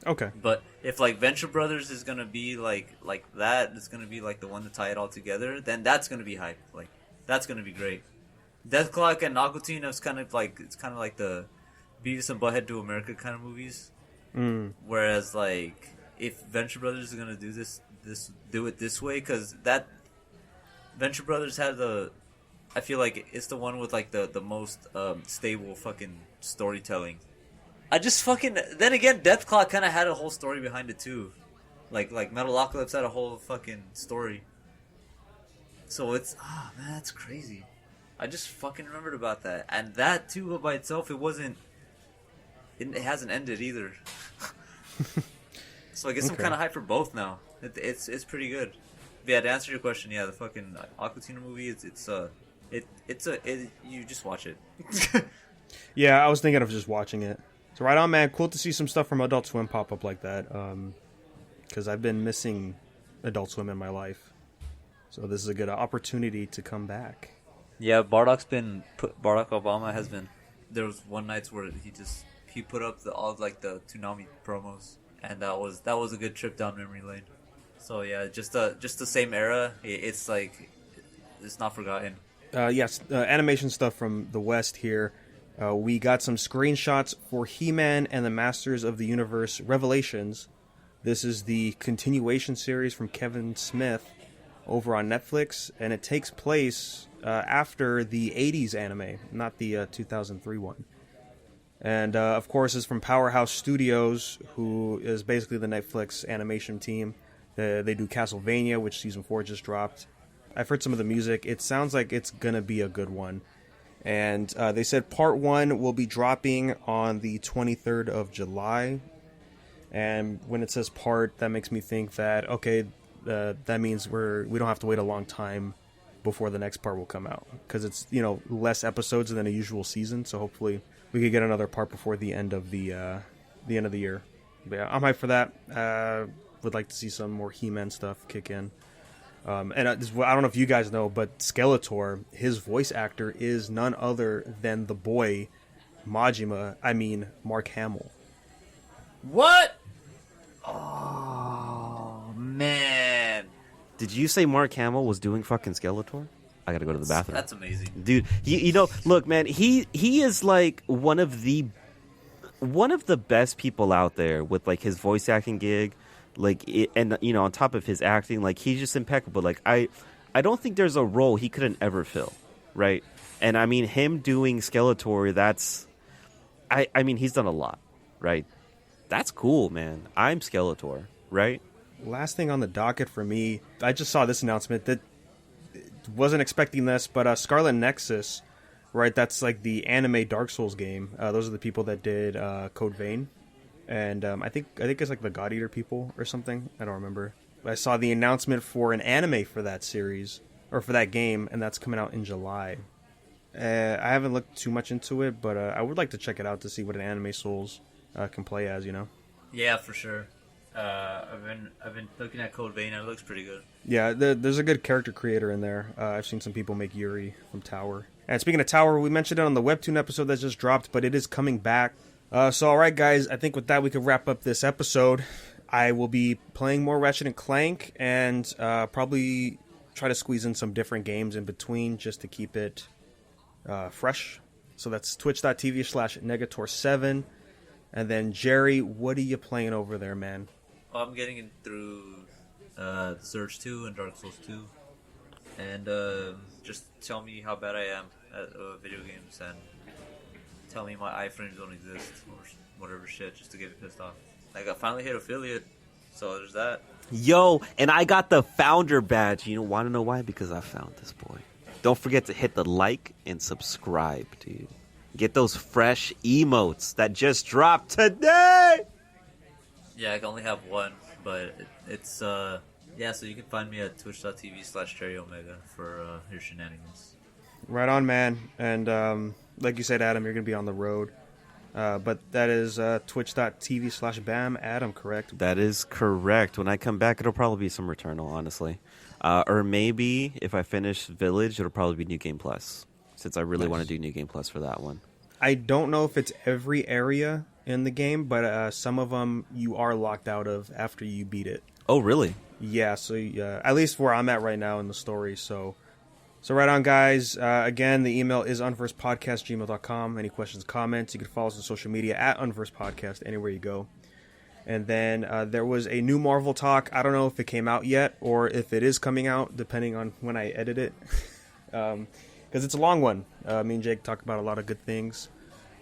Okay. But if like Venture Brothers is gonna be like that, it's gonna be like the one to tie it all together, then that's gonna be hype. Like that's gonna be great. Death Clock and Aqua Teen is kind of like the Beavis and Butthead Do America kind of movies. Whereas like if Venture Brothers is gonna do it this way, because that Venture Brothers had I feel like it's the one with like the most stable fucking storytelling. I just fucking then again, Death Clock kind of had a whole story behind it too, like Metalocalypse had a whole fucking story. So it's man, that's crazy. I just fucking remembered about that, and that too by itself, it hasn't ended either. So I guess I'm kind of hyped for both now. It's pretty good. But yeah, to answer your question, yeah, the fucking Aqua Teen movie, you just watch it. Yeah, I was thinking of just watching it. So right on, man. Cool to see some stuff from Adult Swim pop up like that. Because I've been missing Adult Swim in my life. So this is a good opportunity to come back. Yeah, Barack Obama has been. There was one night where he put up all the Toonami promos, and that was a good trip down memory lane. So yeah, just the same era. It's like it's not forgotten. Yes, animation stuff from the West here. We got some screenshots for He-Man and the Masters of the Universe Revelations. This is the continuation series from Kevin Smith over on Netflix, and it takes place after the 80s anime, not the 2003 one. And, of course, it's from Powerhouse Studios, who is basically the Netflix animation team. They do Castlevania, which Season 4 just dropped. I've heard some of the music. It sounds like it's going to be a good one. And they said Part 1 will be dropping on the 23rd of July. And when it says part, that makes me think that, okay, that means we don't have to wait a long time before the next part will come out. Because it's, less episodes than a usual season. So hopefully we could get another part before the end of the year. But yeah, I'm hyped for that. Would like to see some more He-Man stuff kick in. And I don't know if you guys know, but Skeletor, his voice actor is none other than the boy Mark Hamill. What? Oh man! Did you say Mark Hamill was doing fucking Skeletor? I gotta go to the bathroom. That's amazing, dude. Look, man, he is like one of the best people out there with like his voice acting gig. On top of his acting, like he's just impeccable. Like I don't think there's a role he couldn't ever fill, right? And I mean him doing Skeletor, he's done a lot, right? That's cool, man. I'm Skeletor, right? Last thing on the docket for me, I just saw this announcement that wasn't expecting this, but Scarlet Nexus, right? That's like the anime Dark Souls game. Those are the people that did Code Vein. And I think it's like the God Eater people or something. I don't remember. But I saw the announcement for an anime for that series or for that game, and that's coming out in July. I haven't looked too much into it, but I would like to check it out to see what an anime Souls can play as. Yeah, for sure. I've been looking at Code Vein, and it looks pretty good. Yeah, there's a good character creator in there. I've seen some people make Yuri from Tower. And speaking of Tower, we mentioned it on the Webtoon episode that just dropped, but it is coming back. So all right, guys, I think with that we could wrap up this episode. I will be playing more Ratchet and Clank and probably try to squeeze in some different games in between just to keep it fresh. So that's twitch.tv/Negator7. And then, Gerry, what are you playing over there, man? Oh, I'm getting in through Surge 2 and Dark Souls 2. And just tell me how bad I am at video games and tell me my iframes don't exist or whatever shit just to get me pissed off. Like, I finally hit affiliate, so there's that. Yo, and I got the founder badge. You want to know why? Because I found this boy. Don't forget to hit the like and subscribe, dude. Get those fresh emotes that just dropped today. Yeah, I can only have one, but it's yeah. So you can find me at twitch.tv/JerryOmega for your shenanigans. Right on, man. And like you said, Adam, you're going to be on the road. But that is twitch.tv/Bam Adam, correct? That is correct. When I come back, it'll probably be some Returnal, honestly. Or maybe if I finish Village, it'll probably be New Game Plus, since I really want to do New Game Plus for that one. I don't know if it's every area in the game, but some of them you are locked out of after you beat it. Oh, really? Yeah, so at least where I'm at right now in the story. So right on, guys. Again, the email is unversepodcast@gmail.com. Any questions, comments, you can follow us on social media at unversepodcast, anywhere you go. And then there was a new Marvel talk. I don't know if it came out yet or if it is coming out, depending on when I edit it. Because it's a long one. Me and Jake talk about a lot of good things.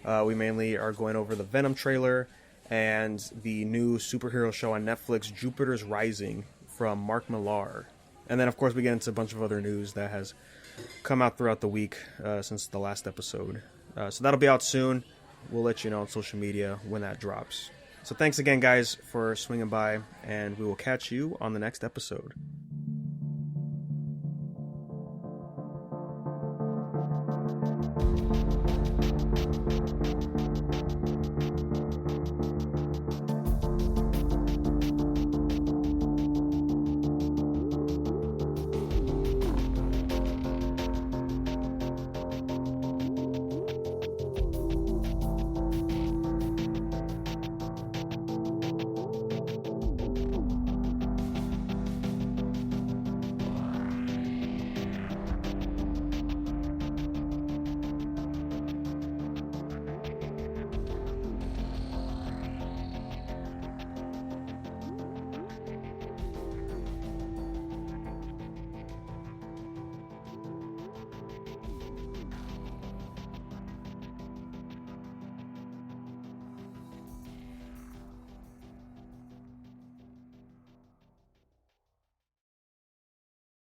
We mainly are going over the Venom trailer and the new superhero show on Netflix, Jupiter's Rising, from Mark Millar. And then, of course, we get into a bunch of other news that has come out throughout the week since the last episode. So that'll be out soon. We'll let you know on social media when that drops. So thanks again, guys, for swinging by, and we will catch you on the next episode.